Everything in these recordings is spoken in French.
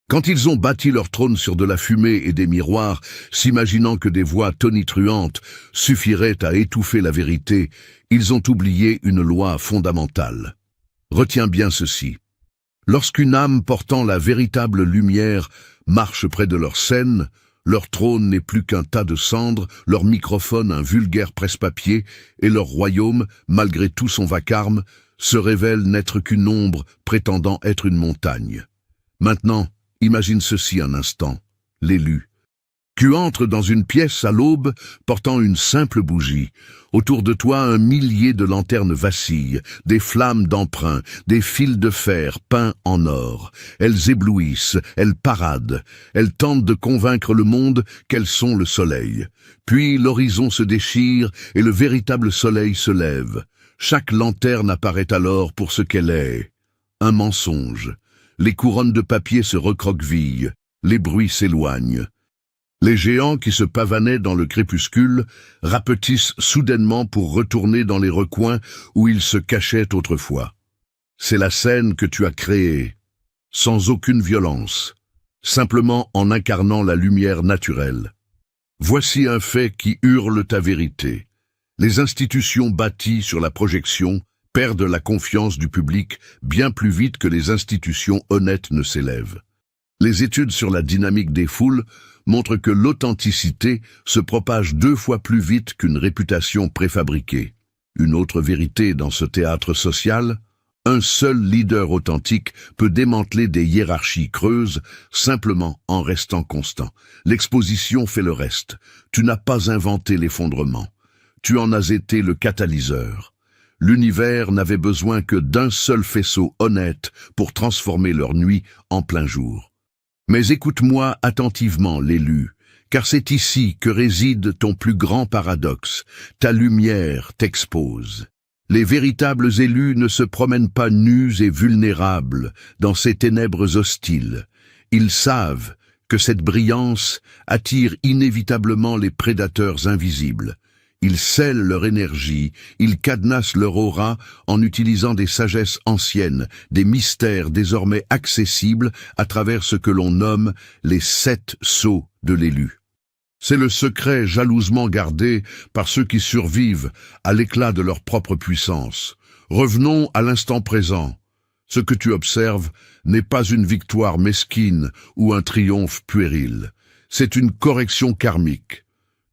Quand ils ont bâti leur trône sur de la fumée et des miroirs, s'imaginant que des voix tonitruantes suffiraient à étouffer la vérité, ils ont oublié une loi fondamentale. Retiens bien ceci. Lorsqu'une âme portant la véritable lumière marche près de leur scène, leur trône n'est plus qu'un tas de cendres, leur microphone un vulgaire presse-papier, et leur royaume, malgré tout son vacarme, se révèle n'être qu'une ombre prétendant être une montagne. Maintenant, imagine ceci un instant, l'élu. Tu entres dans une pièce à l'aube portant une simple bougie. Autour de toi, un millier de lanternes vacillent, des flammes d'emprunt, des fils de fer peints en or. Elles éblouissent, elles paradent, elles tentent de convaincre le monde qu'elles sont le soleil. Puis l'horizon se déchire et le véritable soleil se lève. Chaque lanterne apparaît alors pour ce qu'elle est, un mensonge. Les couronnes de papier se recroquevillent, les bruits s'éloignent. Les géants qui se pavanaient dans le crépuscule rapetissent soudainement pour retourner dans les recoins où ils se cachaient autrefois. C'est la scène que tu as créée, sans aucune violence, simplement en incarnant la lumière naturelle. Voici un fait qui hurle ta vérité. Les institutions bâties sur la projection perdent la confiance du public bien plus vite que les institutions honnêtes ne s'élèvent. Les études sur la dynamique des foules montrent que l'authenticité se propage 2 fois plus vite qu'une réputation préfabriquée. Une autre vérité dans ce théâtre social, un seul leader authentique peut démanteler des hiérarchies creuses simplement en restant constant. L'exposition fait le reste. Tu n'as pas inventé l'effondrement. Tu en as été le catalyseur. L'univers n'avait besoin que d'un seul faisceau honnête pour transformer leur nuit en plein jour. Mais écoute-moi attentivement, l'élu, car c'est ici que réside ton plus grand paradoxe. Ta lumière t'expose. Les véritables élus ne se promènent pas nus et vulnérables dans ces ténèbres hostiles. Ils savent que cette brillance attire inévitablement les prédateurs invisibles. Ils scellent leur énergie, ils cadenassent leur aura en utilisant des sagesses anciennes, des mystères désormais accessibles à travers ce que l'on nomme les 7 sceaux de l'élu. C'est le secret jalousement gardé par ceux qui survivent à l'éclat de leur propre puissance. Revenons à l'instant présent. Ce que tu observes n'est pas une victoire mesquine ou un triomphe puéril. C'est une correction karmique.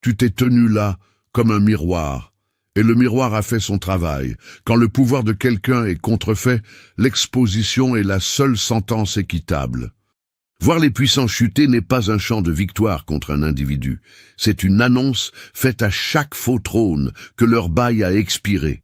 Tu t'es tenu là comme un miroir, et le miroir a fait son travail. Quand le pouvoir de quelqu'un est contrefait, l'exposition est la seule sentence équitable. Voir les puissants chuter n'est pas un chant de victoire contre un individu. C'est une annonce faite à chaque faux trône que leur bail a expiré.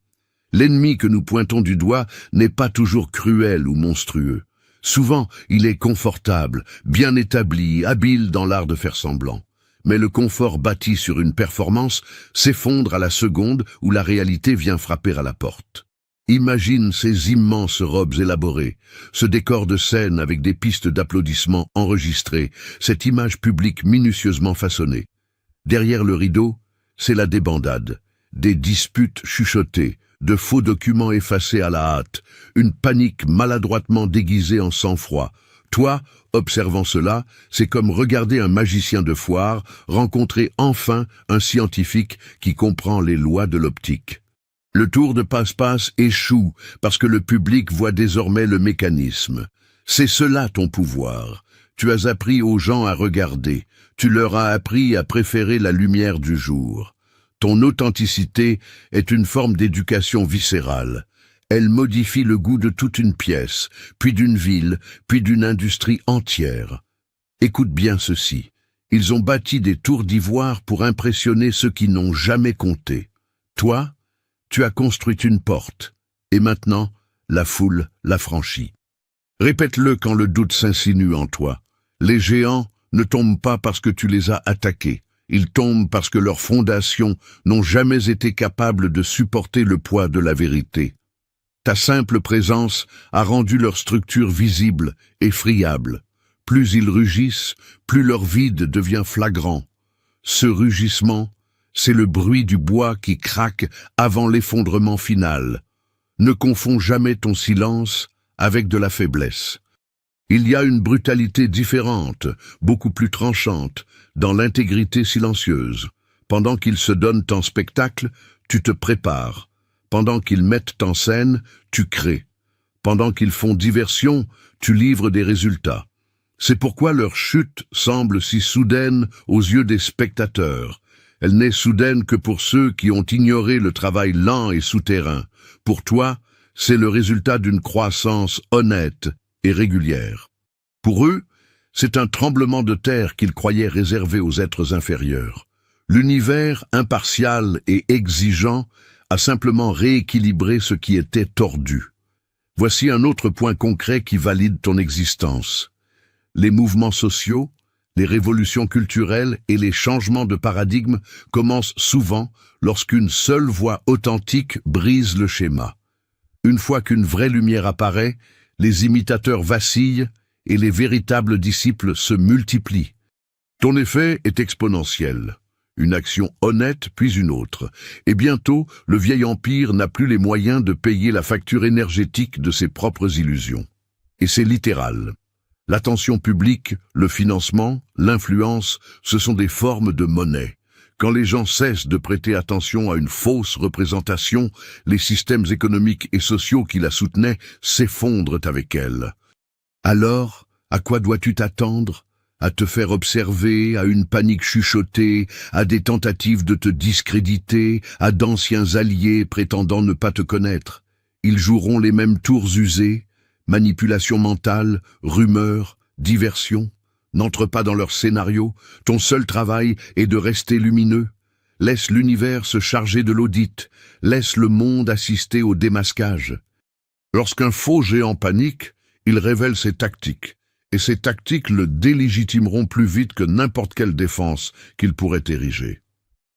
L'ennemi que nous pointons du doigt n'est pas toujours cruel ou monstrueux. Souvent, il est confortable, bien établi, habile dans l'art de faire semblant. Mais le confort bâti sur une performance s'effondre à la seconde où la réalité vient frapper à la porte. Imagine ces immenses robes élaborées, ce décor de scène avec des pistes d'applaudissements enregistrées, cette image publique minutieusement façonnée. Derrière le rideau, c'est la débandade, des disputes chuchotées, de faux documents effacés à la hâte, une panique maladroitement déguisée en sang-froid. Toi, observant cela, c'est comme regarder un magicien de foire rencontrer enfin un scientifique qui comprend les lois de l'optique. Le tour de passe-passe échoue parce que le public voit désormais le mécanisme. C'est cela ton pouvoir. Tu as appris aux gens à regarder. Tu leur as appris à préférer la lumière du jour. Ton authenticité est une forme d'éducation viscérale. Elle modifie le goût de toute une pièce, puis d'une ville, puis d'une industrie entière. Écoute bien ceci. Ils ont bâti des tours d'ivoire pour impressionner ceux qui n'ont jamais compté. Toi, tu as construit une porte, et maintenant, la foule l'a franchie. Répète-le quand le doute s'insinue en toi. Les géants ne tombent pas parce que tu les as attaqués. Ils tombent parce que leurs fondations n'ont jamais été capables de supporter le poids de la vérité. Ta simple présence a rendu leur structure visible et friable. Plus ils rugissent, plus leur vide devient flagrant. Ce rugissement, c'est le bruit du bois qui craque avant l'effondrement final. Ne confonds jamais ton silence avec de la faiblesse. Il y a une brutalité différente, beaucoup plus tranchante, dans l'intégrité silencieuse. Pendant qu'ils se donnent en spectacle, tu te prépares. Pendant qu'ils mettent en scène, tu crées. Pendant qu'ils font diversion, tu livres des résultats. C'est pourquoi leur chute semble si soudaine aux yeux des spectateurs. Elle n'est soudaine que pour ceux qui ont ignoré le travail lent et souterrain. Pour toi, c'est le résultat d'une croissance honnête et régulière. Pour eux, c'est un tremblement de terre qu'ils croyaient réservé aux êtres inférieurs. L'univers, impartial et exigeant, a simplement rééquilibré ce qui était tordu. Voici un autre point concret qui valide ton existence. Les mouvements sociaux, les révolutions culturelles et les changements de paradigme commencent souvent lorsqu'une seule voix authentique brise le schéma. Une fois qu'une vraie lumière apparaît, les imitateurs vacillent et les véritables disciples se multiplient. Ton effet est exponentiel. Une action honnête puis une autre. Et bientôt, le vieil empire n'a plus les moyens de payer la facture énergétique de ses propres illusions. Et c'est littéral. L'attention publique, le financement, l'influence, ce sont des formes de monnaie. Quand les gens cessent de prêter attention à une fausse représentation, les systèmes économiques et sociaux qui la soutenaient s'effondrent avec elle. Alors, à quoi dois-tu t'attendre ? À te faire observer, à une panique chuchotée, à des tentatives de te discréditer, à d'anciens alliés prétendant ne pas te connaître. Ils joueront les mêmes tours usés, manipulation mentale, rumeurs, diversion. N'entre pas dans leur scénario, ton seul travail est de rester lumineux. Laisse l'univers se charger de l'audit, laisse le monde assister au démasquage. Lorsqu'un faux géant panique, il révèle ses tactiques, et ces tactiques le délégitimeront plus vite que n'importe quelle défense qu'il pourrait ériger.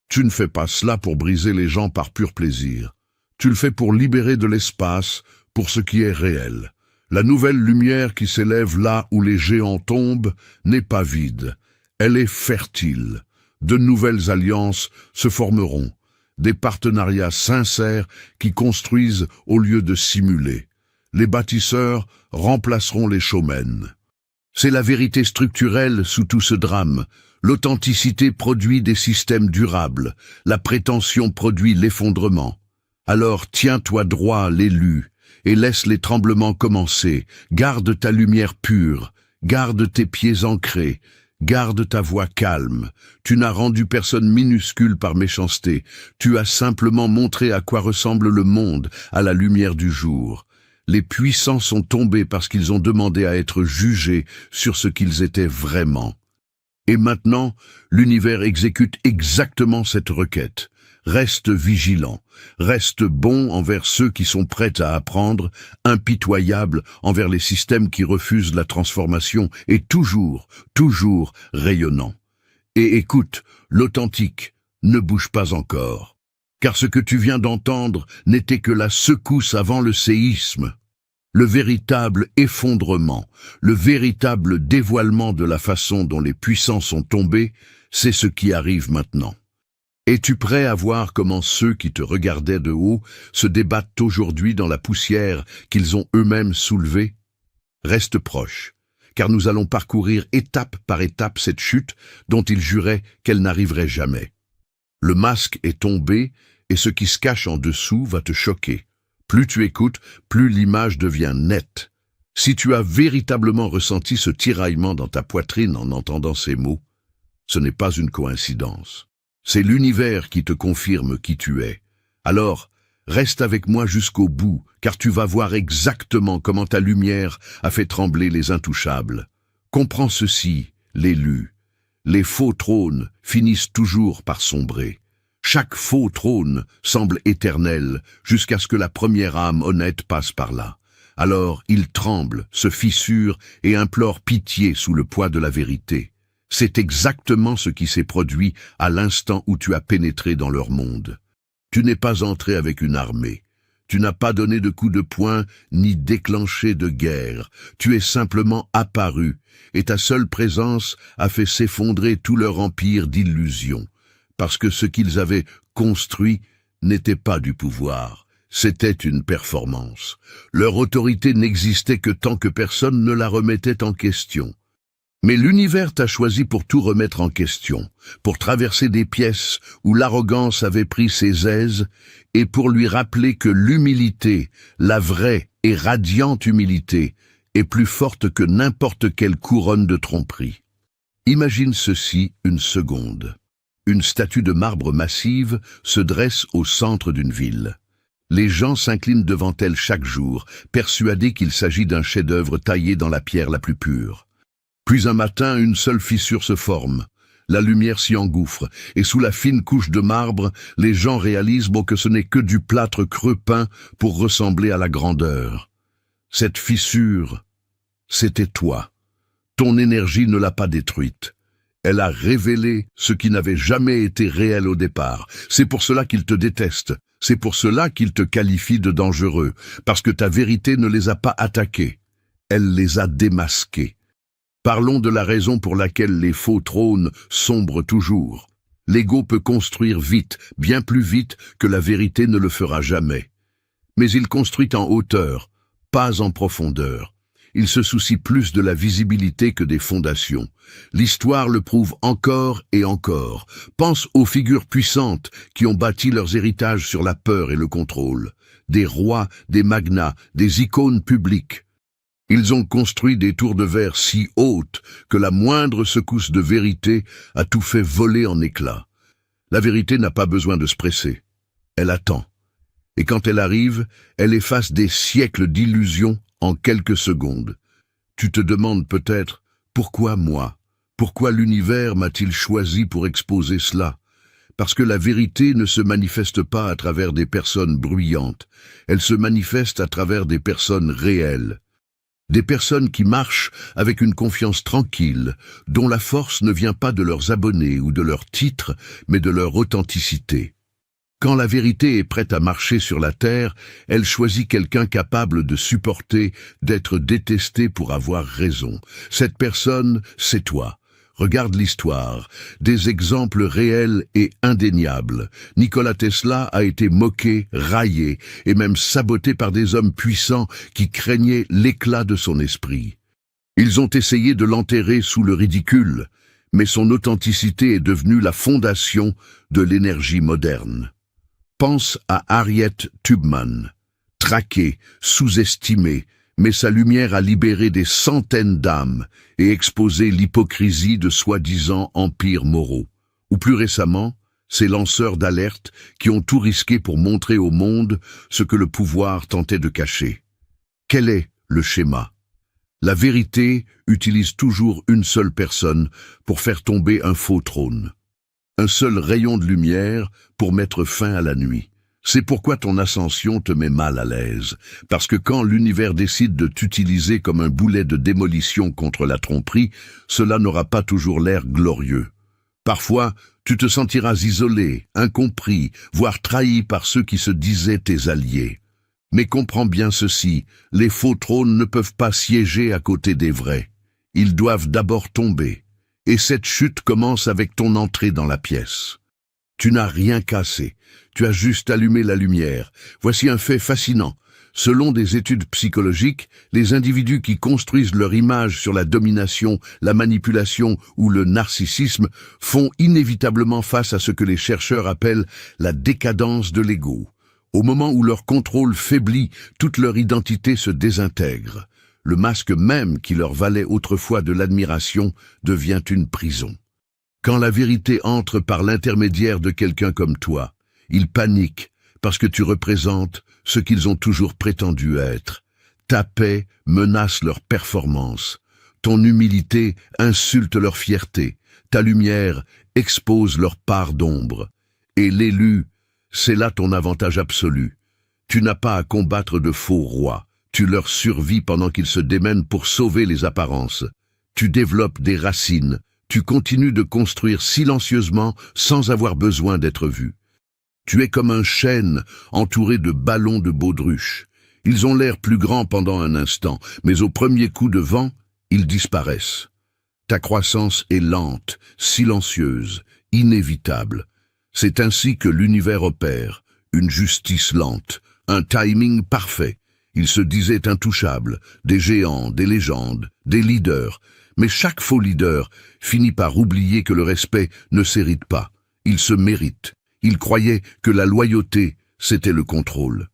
Tu ne fais pas cela pour briser les gens par pur plaisir. Tu le fais pour libérer de l'espace, pour ce qui est réel. La nouvelle lumière qui s'élève là où les géants tombent n'est pas vide, elle est fertile. De nouvelles alliances se formeront, des partenariats sincères qui construisent au lieu de simuler. Les bâtisseurs remplaceront les showmen. C'est la vérité structurelle sous tout ce drame. L'authenticité produit des systèmes durables, la prétention produit l'effondrement. Alors tiens-toi droit, l'élu, et laisse les tremblements commencer. Garde ta lumière pure, garde tes pieds ancrés, garde ta voix calme. Tu n'as rendu personne minuscule par méchanceté, tu as simplement montré à quoi ressemble le monde à la lumière du jour. Les puissants sont tombés parce qu'ils ont demandé à être jugés sur ce qu'ils étaient vraiment. Et maintenant, l'univers exécute exactement cette requête. Reste vigilant, reste bon envers ceux qui sont prêts à apprendre, impitoyable envers les systèmes qui refusent la transformation et toujours rayonnant. Et écoute, l'authentique ne bouge pas encore, car ce que tu viens d'entendre n'était que la secousse avant le séisme. Le véritable effondrement, le véritable dévoilement de la façon dont les puissants sont tombés, c'est ce qui arrive maintenant. Es-tu prêt à voir comment ceux qui te regardaient de haut se débattent aujourd'hui dans la poussière qu'ils ont eux-mêmes soulevée? Reste proche, car nous allons parcourir étape par étape cette chute dont ils juraient qu'elle n'arriverait jamais. Le masque est tombé et ce qui se cache en dessous va te choquer. Plus tu écoutes, plus l'image devient nette. Si tu as véritablement ressenti ce tiraillement dans ta poitrine en entendant ces mots, ce n'est pas une coïncidence. C'est l'univers qui te confirme qui tu es. Alors, reste avec moi jusqu'au bout, car tu vas voir exactement comment ta lumière a fait trembler les intouchables. Comprends ceci, l'élu. Les faux trônes finissent toujours par sombrer. Chaque faux trône semble éternel jusqu'à ce que la première âme honnête passe par là. Alors il tremble, se fissure et implore pitié sous le poids de la vérité. C'est exactement ce qui s'est produit à l'instant où tu as pénétré dans leur monde. Tu n'es pas entré avec une armée. Tu n'as pas donné de coup de poing ni déclenché de guerre. Tu es simplement apparu, et ta seule présence a fait s'effondrer tout leur empire d'illusions. Parce que ce qu'ils avaient construit n'était pas du pouvoir, C'était une performance. Leur autorité n'existait que tant que personne ne la remettait en question. Mais l'univers t'a choisi pour tout remettre en question, pour traverser des pièces où l'arrogance avait pris ses aises, et pour lui rappeler que l'humilité, la vraie et radiante humilité, est plus forte que n'importe quelle couronne de tromperie. Imagine ceci une seconde. Une statue de marbre massive se dresse au centre d'une ville. Les gens s'inclinent devant elle chaque jour, persuadés qu'il s'agit d'un chef-d'œuvre taillé dans la pierre la plus pure. Puis un matin, une seule fissure se forme. La lumière s'y engouffre, et sous la fine couche de marbre, les gens réalisent que ce n'est que du plâtre creux peint pour ressembler à la grandeur. Cette fissure, c'était toi. Ton énergie ne l'a pas détruite. Elle a révélé ce qui n'avait jamais été réel au départ. C'est pour cela qu'ils te détestent. C'est pour cela qu'ils te qualifient de dangereux, parce que ta vérité ne les a pas attaqués. Elle les a démasqués. Parlons de la raison pour laquelle les faux trônes sombrent toujours. L'ego peut construire vite, bien plus vite que la vérité ne le fera jamais. Mais il construit en hauteur, pas en profondeur. Il se soucie plus de la visibilité que des fondations. L'histoire le prouve encore et encore. Pense aux figures puissantes qui ont bâti leurs héritages sur la peur et le contrôle. Des rois, des magnats, des icônes publiques. Ils ont construit des tours de verre si hautes que la moindre secousse de vérité a tout fait voler en éclats. La vérité n'a pas besoin de se presser. Elle attend. Et quand elle arrive, elle efface des siècles d'illusions en quelques secondes. Tu te demandes peut-être, pourquoi moi? Pourquoi l'univers m'a-t-il choisi pour exposer cela? Parce que la vérité ne se manifeste pas à travers des personnes bruyantes. Elle se manifeste à travers des personnes réelles. Des personnes qui marchent avec une confiance tranquille, dont la force ne vient pas de leurs abonnés ou de leurs titres, mais de leur authenticité. Quand la vérité est prête à marcher sur la terre, elle choisit quelqu'un capable de supporter, d'être détesté pour avoir raison. Cette personne, c'est toi. Regarde l'histoire, des exemples réels et indéniables. Nikola Tesla a été moqué, raillé et même saboté par des hommes puissants qui craignaient l'éclat de son esprit. Ils ont essayé de l'enterrer sous le ridicule, mais son authenticité est devenue la fondation de l'énergie moderne. Pense à Harriet Tubman, traquée, sous-estimée, mais sa lumière a libéré des centaines d'âmes et exposé l'hypocrisie de soi-disant empires moraux. Ou plus récemment, ces lanceurs d'alerte qui ont tout risqué pour montrer au monde ce que le pouvoir tentait de cacher. Quel est le schéma? La vérité utilise toujours une seule personne pour faire tomber un faux trône. Un seul rayon de lumière pour mettre fin à la nuit. C'est pourquoi ton ascension te met mal à l'aise, parce que quand l'univers décide de t'utiliser comme un boulet de démolition contre la tromperie, cela n'aura pas toujours l'air glorieux. Parfois, tu te sentiras isolé, incompris, voire trahi par ceux qui se disaient tes alliés. Mais comprends bien ceci, les faux trônes ne peuvent pas siéger à côté des vrais. Ils doivent d'abord tomber. Et cette chute commence avec ton entrée dans la pièce. Tu n'as rien cassé, tu as juste allumé la lumière. Voici un fait fascinant. Selon des études psychologiques, les individus qui construisent leur image sur la domination, la manipulation ou le narcissisme font inévitablement face à ce que les chercheurs appellent la décadence de l'ego. Au moment où leur contrôle faiblit, toute leur identité se désintègre. Le masque même qui leur valait autrefois de l'admiration devient une prison. Quand la vérité entre par l'intermédiaire de quelqu'un comme toi, ils paniquent parce que tu représentes ce qu'ils ont toujours prétendu être. Ta paix menace leur performance. Ton humilité insulte leur fierté. Ta lumière expose leur part d'ombre. Et l'élu, c'est là ton avantage absolu. Tu n'as pas à combattre de faux rois. Tu leur survis pendant qu'ils se démènent pour sauver les apparences. Tu développes des racines. Tu continues de construire silencieusement sans avoir besoin d'être vu. Tu es comme un chêne entouré de ballons de baudruche. Ils ont l'air plus grands pendant un instant, mais au premier coup de vent, ils disparaissent. Ta croissance est lente, silencieuse, inévitable. C'est ainsi que l'univers opère, une justice lente, Un timing parfait. Ils se disaient intouchables, des géants, des légendes, des leaders. Mais chaque faux leader finit par oublier que le respect ne s'hérite pas. Il se mérite. Ils croyaient que la loyauté, c'était le contrôle.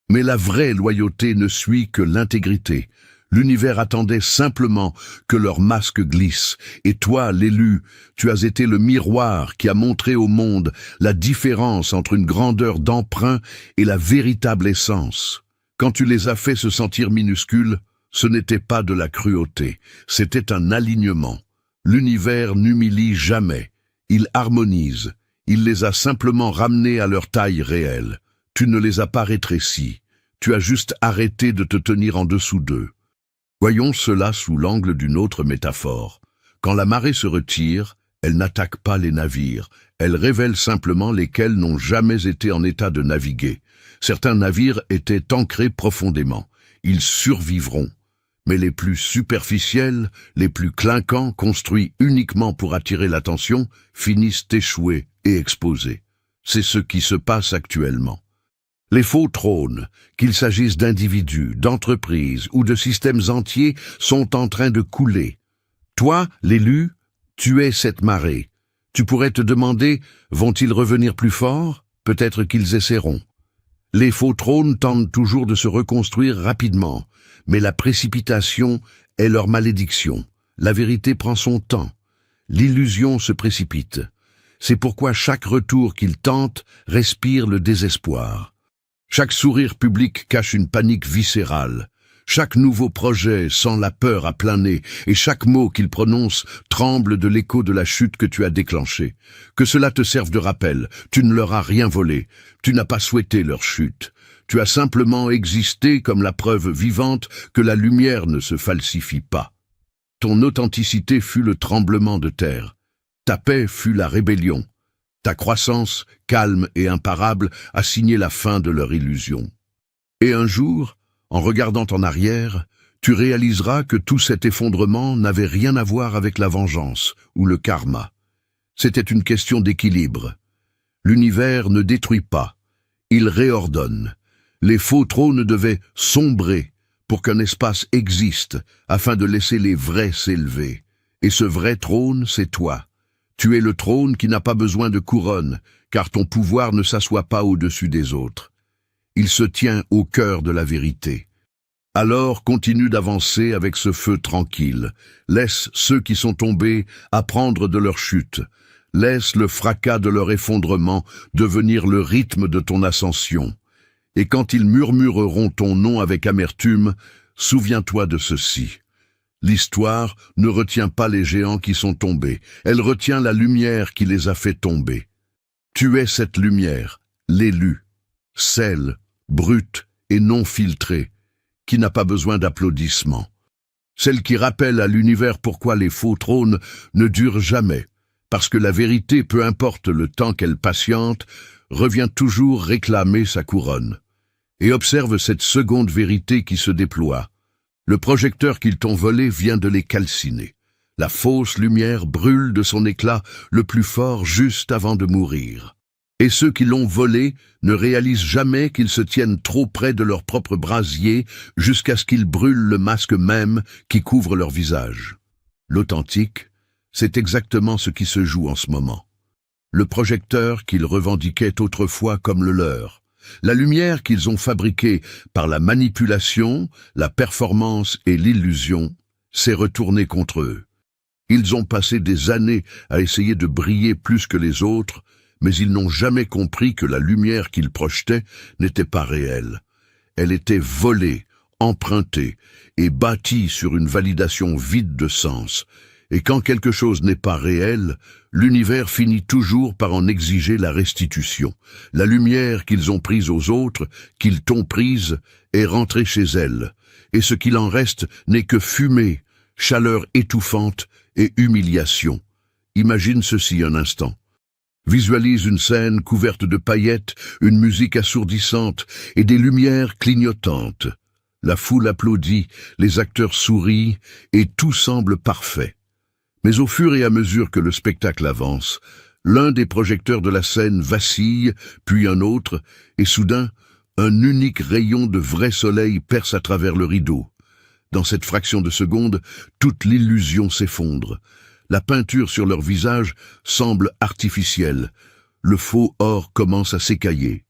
Mais la vraie loyauté ne suit que l'intégrité. L'univers attendait simplement que leur masque glisse. Et toi, l'élu, tu as été le miroir qui a montré au monde la différence entre une grandeur d'emprunt et la véritable essence. Quand tu les as fait se sentir minuscules, ce n'était pas de la cruauté, c'était un alignement. L'univers n'humilie jamais, il harmonise. Il les a simplement ramenés à leur taille réelle. Tu ne les as pas rétrécis, tu as juste arrêté de te tenir en dessous d'eux. Voyons cela sous l'angle d'une autre métaphore. Quand la marée se retire, elle n'attaque pas les navires, elle révèle simplement lesquels n'ont jamais été en état de naviguer. Certains navires étaient ancrés profondément, ils survivront. Mais les plus superficiels, les plus clinquants, construits uniquement pour attirer l'attention, finissent échoués et exposés. C'est ce qui se passe actuellement. Les faux trônes, qu'il s'agisse d'individus, d'entreprises ou de systèmes entiers, sont en train de couler. Toi, l'élu, tu es cette marée. Tu pourrais te demander, vont-ils revenir plus forts? Peut-être qu'ils essaieront. Les faux trônes tentent toujours de se reconstruire rapidement, mais la précipitation est leur malédiction. La vérité prend son temps. L'illusion se précipite. C'est pourquoi chaque retour qu'ils tentent respire le désespoir. Chaque sourire public cache une panique viscérale. Chaque nouveau projet sent la peur à plein nez, et chaque mot qu'ils prononcent tremble de l'écho de la chute que tu as déclenchée. Que cela te serve de rappel, tu ne leur as rien volé, tu n'as pas souhaité leur chute. Tu as simplement existé comme la preuve vivante que la lumière ne se falsifie pas. Ton authenticité fut le tremblement de terre. Ta paix fut la rébellion. Ta croissance, calme et imparable, a signé la fin de leur illusion. Et un jour, en regardant en arrière, tu réaliseras que tout cet effondrement n'avait rien à voir avec la vengeance ou le karma. C'était une question d'équilibre. L'univers ne détruit pas, il réordonne. Les faux trônes devaient sombrer pour qu'un espace existe afin de laisser les vrais s'élever. Et ce vrai trône, c'est toi. Tu es le trône qui n'a pas besoin de couronne, car ton pouvoir ne s'assoit pas au-dessus des autres. Il se tient au cœur de la vérité. Alors continue d'avancer avec ce feu tranquille. Laisse ceux qui sont tombés apprendre de leur chute. Laisse le fracas de leur effondrement devenir le rythme de ton ascension. Et quand ils murmureront ton nom avec amertume, souviens-toi de ceci. L'histoire ne retient pas les géants qui sont tombés, elle retient la lumière qui les a fait tomber. Tu es cette lumière, l'élu, celle, brute et non filtrée, qui n'a pas besoin d'applaudissements. Celle qui rappelle à l'univers pourquoi les faux trônes ne durent jamais, parce que la vérité, peu importe le temps qu'elle patiente, revient toujours réclamer sa couronne. Et observe cette seconde vérité qui se déploie. Le projecteur qu'ils t'ont volé vient de les calciner. La fausse lumière brûle de son éclat le plus fort juste avant de mourir. Et ceux qui l'ont volé ne réalisent jamais qu'ils se tiennent trop près de leur propre brasier jusqu'à ce qu'ils brûlent le masque même qui couvre leur visage. L'authentique, c'est exactement ce qui se joue en ce moment. Le projecteur qu'ils revendiquaient autrefois comme le leur. La lumière qu'ils ont fabriquée par la manipulation, la performance et l'illusion s'est retournée contre eux. Ils ont passé des années à essayer de briller plus que les autres, mais ils n'ont jamais compris que la lumière qu'ils projetaient n'était pas réelle. Elle était volée, empruntée et bâtie sur une validation vide de sens. Et quand quelque chose n'est pas réel, l'univers finit toujours par en exiger la restitution. La lumière qu'ils ont prise aux autres, qu'ils t'ont prise, est rentrée chez elle. Et ce qu'il en reste n'est que fumée, chaleur étouffante et humiliation. Imagine ceci un instant. Visualise une scène couverte de paillettes, une musique assourdissante et des lumières clignotantes. La foule applaudit, les acteurs sourient et tout semble parfait. Mais au fur et à mesure que le spectacle avance, l'un des projecteurs de la scène vacille, puis un autre, et soudain, Un unique rayon de vrai soleil perce à travers le rideau. Dans cette fraction de seconde, toute l'illusion s'effondre. La peinture sur leur visage semble artificielle. Le faux or commence à s'écailler.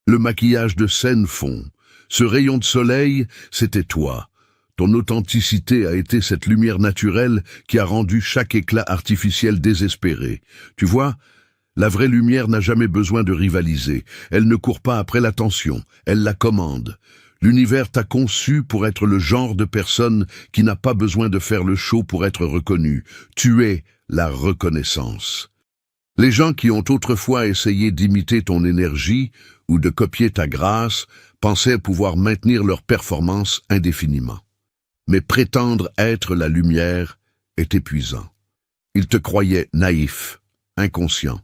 Le maquillage de scène fond. Ce rayon de soleil, c'était toi. Ton authenticité a été cette lumière naturelle qui a rendu chaque éclat artificiel désespéré. Tu vois, la vraie lumière n'a jamais besoin de rivaliser. Elle ne court pas après l'attention, elle la commande. L'univers t'a conçu pour être le genre de personne qui n'a pas besoin de faire le show pour être reconnu. Tu es la reconnaissance. Les gens qui ont autrefois essayé d'imiter ton énergie ou de copier ta grâce pensaient pouvoir maintenir leur performance indéfiniment. Mais prétendre être la lumière est épuisant. Ils te croyaient naïf, inconscient,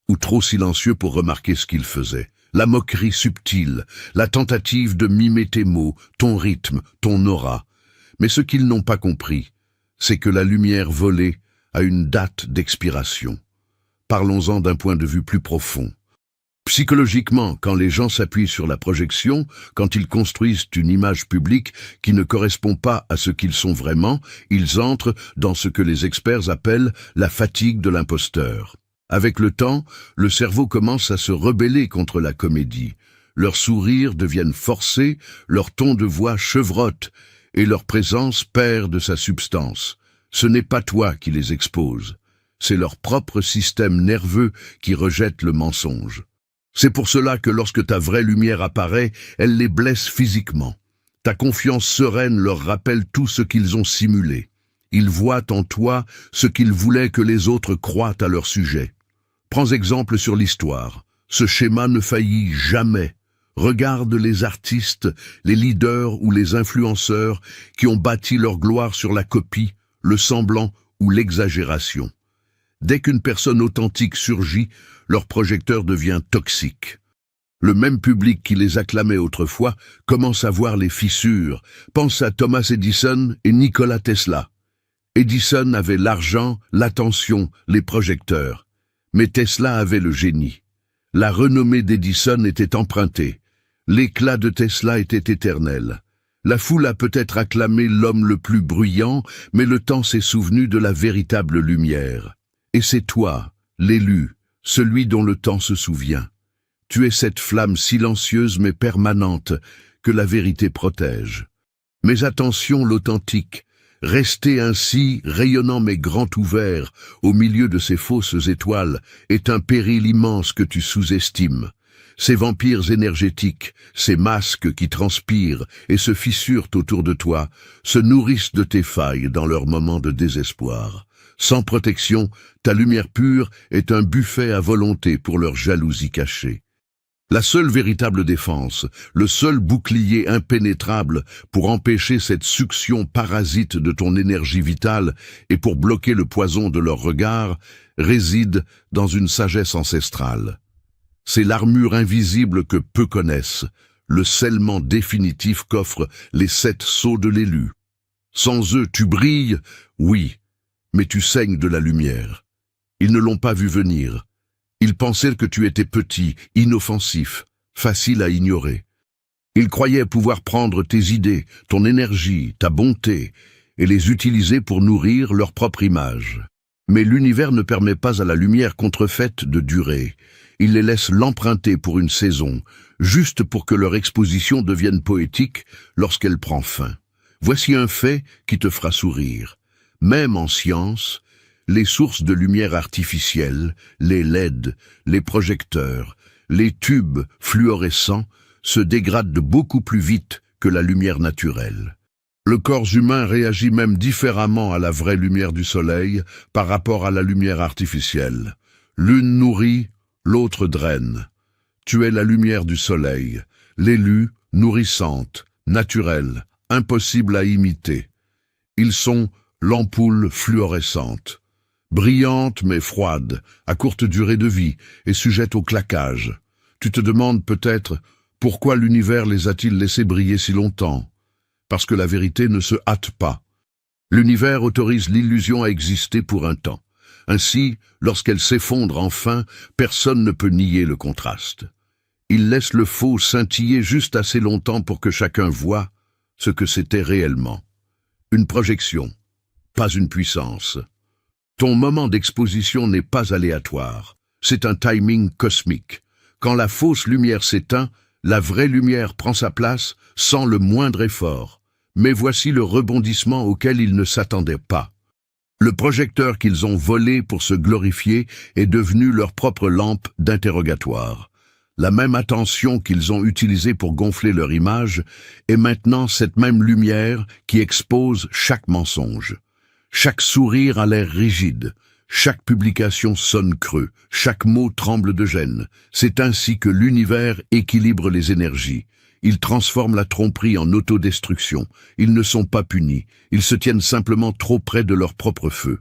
ou trop silencieux pour remarquer ce qu'ils faisaient. La moquerie subtile, la tentative de mimer tes mots, ton rythme, ton aura. Mais ce qu'ils n'ont pas compris, c'est que la lumière volée a une date d'expiration. Parlons-en d'un point de vue plus profond. Psychologiquement, quand les gens s'appuient sur la projection, quand ils construisent une image publique qui ne correspond pas à ce qu'ils sont vraiment, ils entrent dans ce que les experts appellent la fatigue de l'imposteur. Avec le temps, le cerveau commence à se rebeller contre la comédie. Leurs sourires deviennent forcés, leur ton de voix chevrotte et leur présence perd de sa substance. Ce n'est pas toi qui les expose, c'est leur propre système nerveux qui rejette le mensonge. C'est pour cela que lorsque ta vraie lumière apparaît, elle les blesse physiquement. Ta confiance sereine leur rappelle tout ce qu'ils ont simulé. Ils voient en toi ce qu'ils voulaient que les autres croient à leur sujet. Prends exemple sur l'histoire. Ce schéma ne faillit jamais. Regarde les artistes, les leaders ou les influenceurs qui ont bâti leur gloire sur la copie, le semblant ou l'exagération. Dès qu'une personne authentique surgit, leur projecteur devient toxique. Le même public qui les acclamait autrefois commence à voir les fissures. Pense à Thomas Edison et Nikola Tesla. Edison avait l'argent, l'attention, les projecteurs. Mais Tesla avait le génie. La renommée d'Edison était empruntée. L'éclat de Tesla était éternel. La foule a peut-être acclamé l'homme le plus bruyant, mais le temps s'est souvenu de la véritable lumière. Et c'est toi, l'élu, celui dont le temps se souvient. Tu es cette flamme silencieuse mais permanente que la vérité protège. Mais attention, l'authentique. Rester ainsi, rayonnant mais grand ouvert, au milieu de ces fausses étoiles, est un péril immense que tu sous-estimes. Ces vampires énergétiques, ces masques qui transpirent et se fissurent autour de toi, se nourrissent de tes failles dans leurs moments de désespoir. Sans protection, ta lumière pure est un buffet à volonté pour leur jalousie cachée. La seule véritable défense, le seul bouclier impénétrable pour empêcher cette succion parasite de ton énergie vitale et pour bloquer le poison de leur regard, réside dans une sagesse ancestrale. C'est l'armure invisible que peu connaissent, le scellement définitif qu'offrent les 7 sceaux de l'élu. Sans eux, tu brilles, oui, mais tu saignes de la lumière. Ils ne l'ont pas vu venir. Ils pensaient que tu étais petit, inoffensif, facile à ignorer. Ils croyaient pouvoir prendre tes idées, ton énergie, ta bonté, et les utiliser pour nourrir leur propre image. Mais l'univers ne permet pas à la lumière contrefaite de durer. Il les laisse l'emprunter pour une saison, juste pour que leur exposition devienne poétique lorsqu'elle prend fin. Voici un fait qui te fera sourire. Même en science, les sources de lumière artificielle, les LED, les projecteurs, les tubes fluorescents se dégradent beaucoup plus vite que la lumière naturelle. Le corps humain réagit même différemment à la vraie lumière du soleil par rapport à la lumière artificielle. L'une nourrit, l'autre draine. Tu es la lumière du soleil, l'élu, nourrissante, naturelle, impossible à imiter. Ils sont l'ampoule fluorescente. Brillante mais froide, à courte durée de vie et sujette au claquage. Tu te demandes peut-être pourquoi l'univers les a-t-il laissés briller si longtemps? Parce que la vérité ne se hâte pas. L'univers autorise l'illusion à exister pour un temps. Ainsi, lorsqu'elle s'effondre enfin, personne ne peut nier le contraste. Ils laissent le faux scintiller juste assez longtemps pour que chacun voie ce que c'était réellement. Une projection, pas une puissance. Ton moment d'exposition n'est pas aléatoire, c'est un timing cosmique. Quand la fausse lumière s'éteint, la vraie lumière prend sa place sans le moindre effort. Mais voici le rebondissement auquel ils ne s'attendaient pas. Le projecteur qu'ils ont volé pour se glorifier est devenu leur propre lampe d'interrogatoire. La même attention qu'ils ont utilisée pour gonfler leur image est maintenant cette même lumière qui expose chaque mensonge. Chaque sourire a l'air rigide, chaque publication sonne creux, chaque mot tremble de gêne. C'est ainsi que l'univers équilibre les énergies. Ils transforment la tromperie en autodestruction. Ils ne sont pas punis, ils se tiennent simplement trop près de leur propre feu.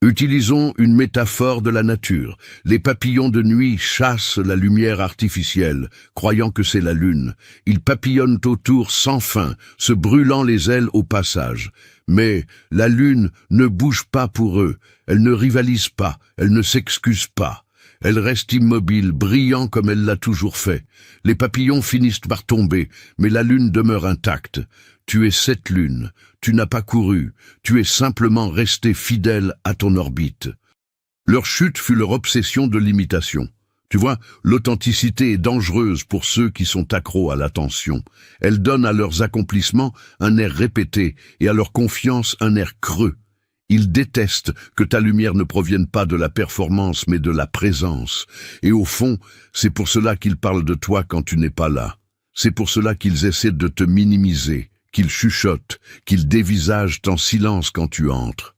Utilisons une métaphore de la nature. Les papillons de nuit chassent la lumière artificielle, croyant que c'est la lune. Ils papillonnent autour sans fin, se brûlant les ailes au passage. Mais la lune ne bouge pas pour eux, elle ne rivalise pas, elle ne s'excuse pas. Elle reste immobile, brillant comme elle l'a toujours fait. Les papillons finissent par tomber, mais la lune demeure intacte. Tu es cette lune, tu n'as pas couru, tu es simplement resté fidèle à ton orbite. Leur chute fut leur obsession de l'imitation. Tu vois, l'authenticité est dangereuse pour ceux qui sont accros à l'attention. Elle donne à leurs accomplissements un air répété et à leur confiance un air creux. Ils détestent que ta lumière ne provienne pas de la performance mais de la présence. Et au fond, c'est pour cela qu'ils parlent de toi quand tu n'es pas là. C'est pour cela qu'ils essaient de te minimiser, qu'ils chuchotent, qu'ils dévisagent en silence quand tu entres.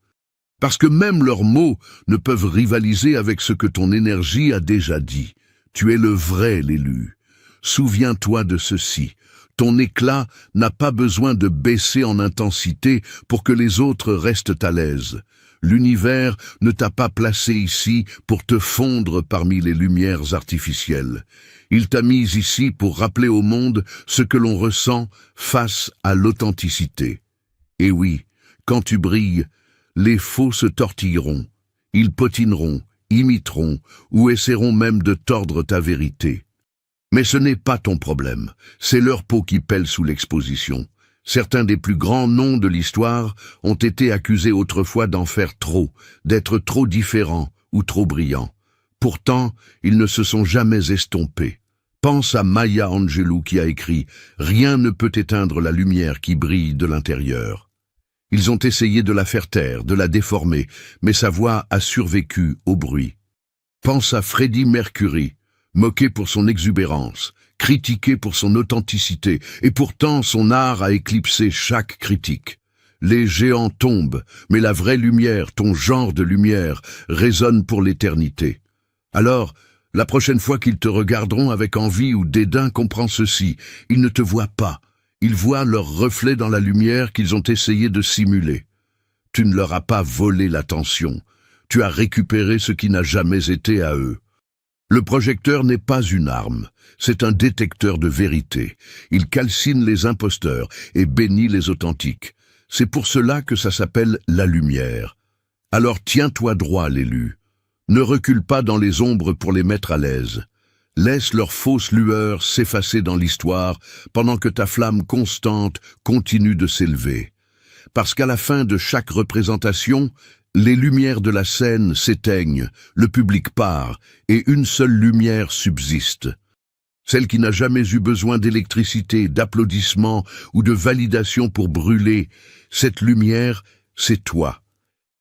Parce que même leurs mots ne peuvent rivaliser avec ce que ton énergie a déjà dit. Tu es le vrai, l'élu. Souviens-toi de ceci. Ton éclat n'a pas besoin de baisser en intensité pour que les autres restent à l'aise. L'univers ne t'a pas placé ici pour te fondre parmi les lumières artificielles. Il t'a mis ici pour rappeler au monde ce que l'on ressent face à l'authenticité. Et oui, quand tu brilles, les faux se tortilleront, ils potineront, imiteront ou essaieront même de tordre ta vérité. Mais ce n'est pas ton problème, c'est leur peau qui pèle sous l'exposition. Certains des plus grands noms de l'histoire ont été accusés autrefois d'en faire trop, d'être trop différents ou trop brillants. Pourtant, ils ne se sont jamais estompés. Pense à Maya Angelou qui a écrit « Rien ne peut éteindre la lumière qui brille de l'intérieur ». Ils ont essayé de la faire taire, de la déformer, mais sa voix a survécu au bruit. Pense à Freddie Mercury, moqué pour son exubérance, critiqué pour son authenticité, et pourtant son art a éclipsé chaque critique. Les géants tombent, mais la vraie lumière, ton genre de lumière, résonne pour l'éternité. Alors, la prochaine fois qu'ils te regarderont avec envie ou dédain, comprends ceci, ils ne te voient pas, ils voient leur reflet dans la lumière qu'ils ont essayé de simuler. Tu ne leur as pas volé l'attention, tu as récupéré ce qui n'a jamais été à eux. Le projecteur n'est pas une arme, c'est un détecteur de vérité. Il calcine les imposteurs et bénit les authentiques. C'est pour cela que ça s'appelle la lumière. Alors tiens-toi droit, l'élu. Ne recule pas dans les ombres pour les mettre à l'aise. Laisse leur fausse lueur s'effacer dans l'histoire pendant que ta flamme constante continue de s'élever. Parce qu'à la fin de chaque représentation, les lumières de la scène s'éteignent, le public part, et une seule lumière subsiste. Celle qui n'a jamais eu besoin d'électricité, d'applaudissements ou de validation pour brûler. Cette lumière, c'est toi.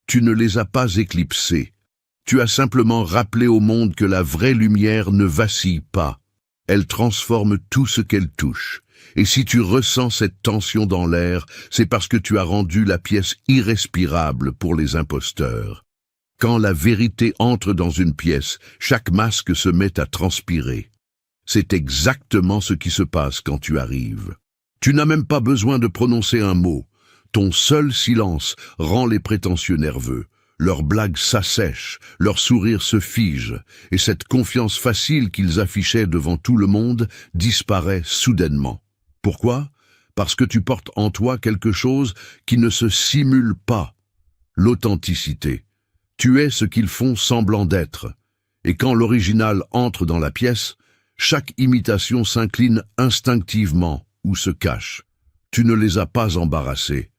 Tu ne les as pas éclipsés. Tu as simplement rappelé au monde que la vraie lumière ne vacille pas. Elle transforme tout ce qu'elle touche. Et si tu ressens cette tension dans l'air, c'est parce que tu as rendu la pièce irrespirable pour les imposteurs. Quand la vérité entre dans une pièce, chaque masque se met à transpirer. C'est exactement ce qui se passe quand tu arrives. Tu n'as même pas besoin de prononcer un mot. Ton seul silence rend les prétentieux nerveux. Leurs blagues s'assèchent, leurs sourires se figent, et cette confiance facile qu'ils affichaient devant tout le monde disparaît soudainement. Pourquoi? Parce que tu portes en toi quelque chose qui ne se simule pas. L'authenticité. Tu es ce qu'ils font semblant d'être. Et quand l'original entre dans la pièce, Chaque imitation s'incline instinctivement ou se cache. Tu ne les as pas embarrassés.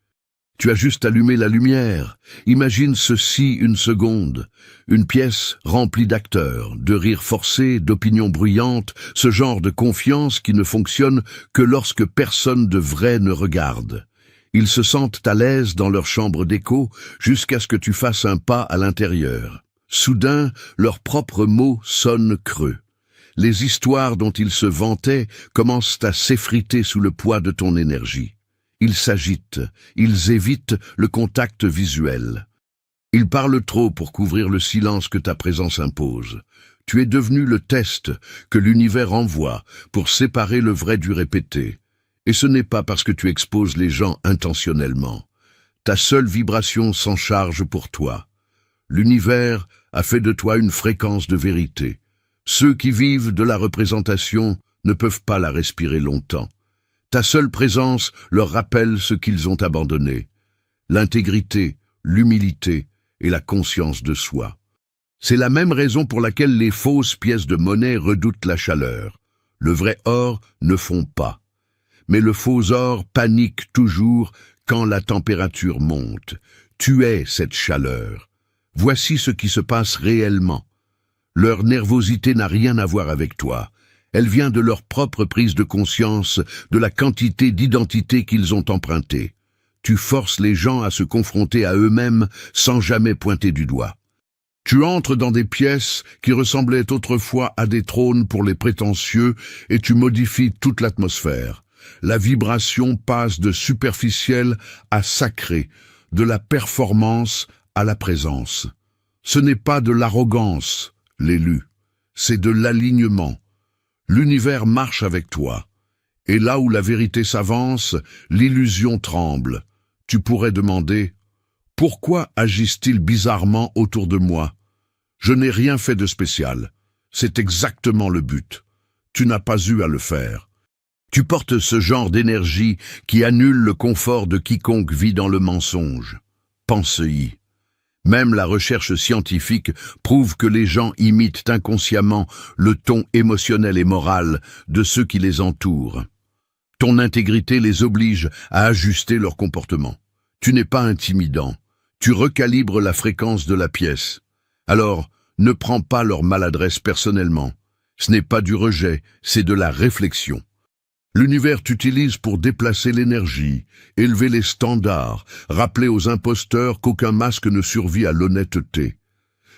Tu as juste allumé la lumière. Imagine ceci une seconde. Une pièce remplie d'acteurs, de rires forcés, d'opinions bruyantes, ce genre de confiance qui ne fonctionne que lorsque personne de vrai ne regarde. Ils se sentent à l'aise dans leur chambre d'écho jusqu'à ce que tu fasses un pas à l'intérieur. Soudain, leurs propres mots sonnent creux. Les histoires dont ils se vantaient commencent à s'effriter sous le poids de ton énergie. Ils s'agitent, ils évitent le contact visuel. Ils parlent trop pour couvrir le silence que ta présence impose. Tu es devenu le test que l'univers envoie pour séparer le vrai du répété. Et ce n'est pas parce que tu exposes les gens intentionnellement. Ta seule vibration s'en charge pour toi. L'univers a fait de toi une fréquence de vérité. Ceux qui vivent de la représentation ne peuvent pas la respirer longtemps. Ta seule présence leur rappelle ce qu'ils ont abandonné. L'intégrité, l'humilité et la conscience de soi. C'est la même raison pour laquelle les fausses pièces de monnaie redoutent la chaleur. Le vrai or ne fond pas. Mais le faux or panique toujours quand la température monte. Tu es cette chaleur. Voici ce qui se passe réellement. Leur nervosité n'a rien à voir avec toi. Elle vient de leur propre prise de conscience de la quantité d'identité qu'ils ont empruntée. Tu forces les gens à se confronter à eux-mêmes sans jamais pointer du doigt. Tu entres dans des pièces qui ressemblaient autrefois à des trônes pour les prétentieux et tu modifies toute l'atmosphère. La vibration passe de superficielle à sacrée, de la performance à la présence. Ce n'est pas de l'arrogance, l'élu, c'est de l'alignement. L'univers marche avec toi. Et là où la vérité s'avance, l'illusion tremble. Tu pourrais demander « Pourquoi agissent-ils bizarrement autour de moi ?» Je n'ai rien fait de spécial. C'est exactement le but. Tu n'as pas eu à le faire. Tu portes ce genre d'énergie qui annule le confort de quiconque vit dans le mensonge. Pense-y. Même la recherche scientifique prouve que les gens imitent inconsciemment le ton émotionnel et moral de ceux qui les entourent. Ton intégrité les oblige à ajuster leur comportement. Tu n'es pas intimidant. Tu recalibres la fréquence de la pièce. Alors, ne prends pas leur maladresse personnellement. Ce n'est pas du rejet, c'est de la réflexion. L'univers t'utilise pour déplacer l'énergie, élever les standards, rappeler aux imposteurs qu'aucun masque ne survit à l'honnêteté.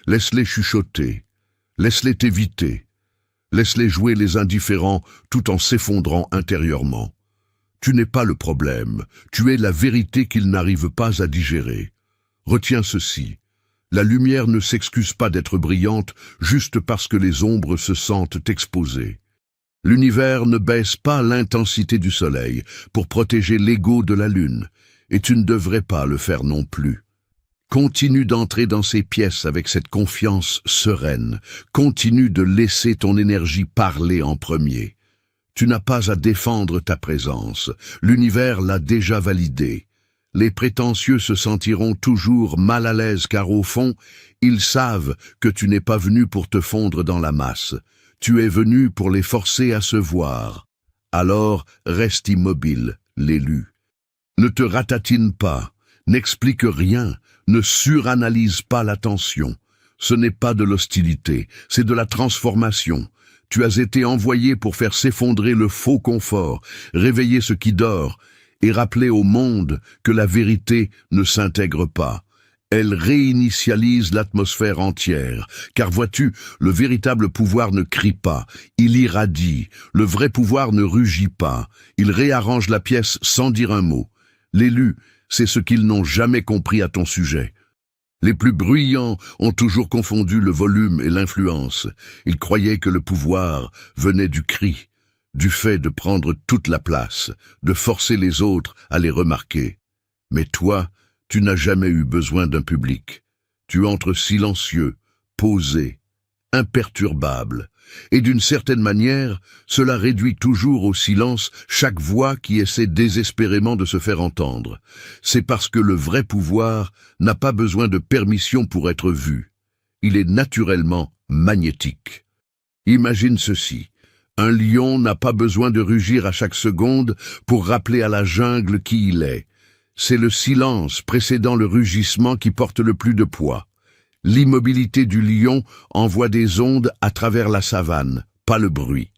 Laisse-les chuchoter, laisse-les t'éviter, laisse-les jouer les indifférents tout en s'effondrant intérieurement. Tu n'es pas le problème, tu es la vérité qu'ils n'arrivent pas à digérer. Retiens ceci, la lumière ne s'excuse pas d'être brillante juste parce que les ombres se sentent exposées. L'univers ne baisse pas l'intensité du soleil pour protéger l'ego de la lune, et tu ne devrais pas le faire non plus. Continue d'entrer dans ces pièces avec cette confiance sereine. Continue de laisser ton énergie parler en premier. Tu n'as pas à défendre ta présence. L'univers l'a déjà validée. Les prétentieux se sentiront toujours mal à l'aise car au fond, ils savent que tu n'es pas venu pour te fondre dans la masse. Tu es venu pour les forcer à se voir. Alors, reste immobile, l'élu. Ne te ratatine pas, n'explique rien, ne suranalyse pas la tension. Ce n'est pas de l'hostilité, c'est de la transformation. Tu as été envoyé pour faire s'effondrer le faux confort, réveiller ce qui dort, et rappeler au monde que la vérité ne s'intègre pas. Elle réinitialise l'atmosphère entière, car vois-tu, le véritable pouvoir ne crie pas, il irradie, le vrai pouvoir ne rugit pas, il réarrange la pièce sans dire un mot. L'élu, c'est ce qu'ils n'ont jamais compris à ton sujet. Les plus bruyants ont toujours confondu le volume et l'influence. Ils croyaient que le pouvoir venait du cri, du fait de prendre toute la place, de forcer les autres à les remarquer. Mais toi, tu n'as jamais eu besoin d'un public. Tu entres silencieux, posé, imperturbable. Et d'une certaine manière, cela réduit toujours au silence chaque voix qui essaie désespérément de se faire entendre. C'est parce que le vrai pouvoir n'a pas besoin de permission pour être vu. Il est naturellement magnétique. Imagine ceci. Un lion n'a pas besoin de rugir à chaque seconde pour rappeler à la jungle qui il est. C'est le silence précédant le rugissement qui porte le plus de poids. L'immobilité du lion envoie des ondes à travers la savane, pas le bruit.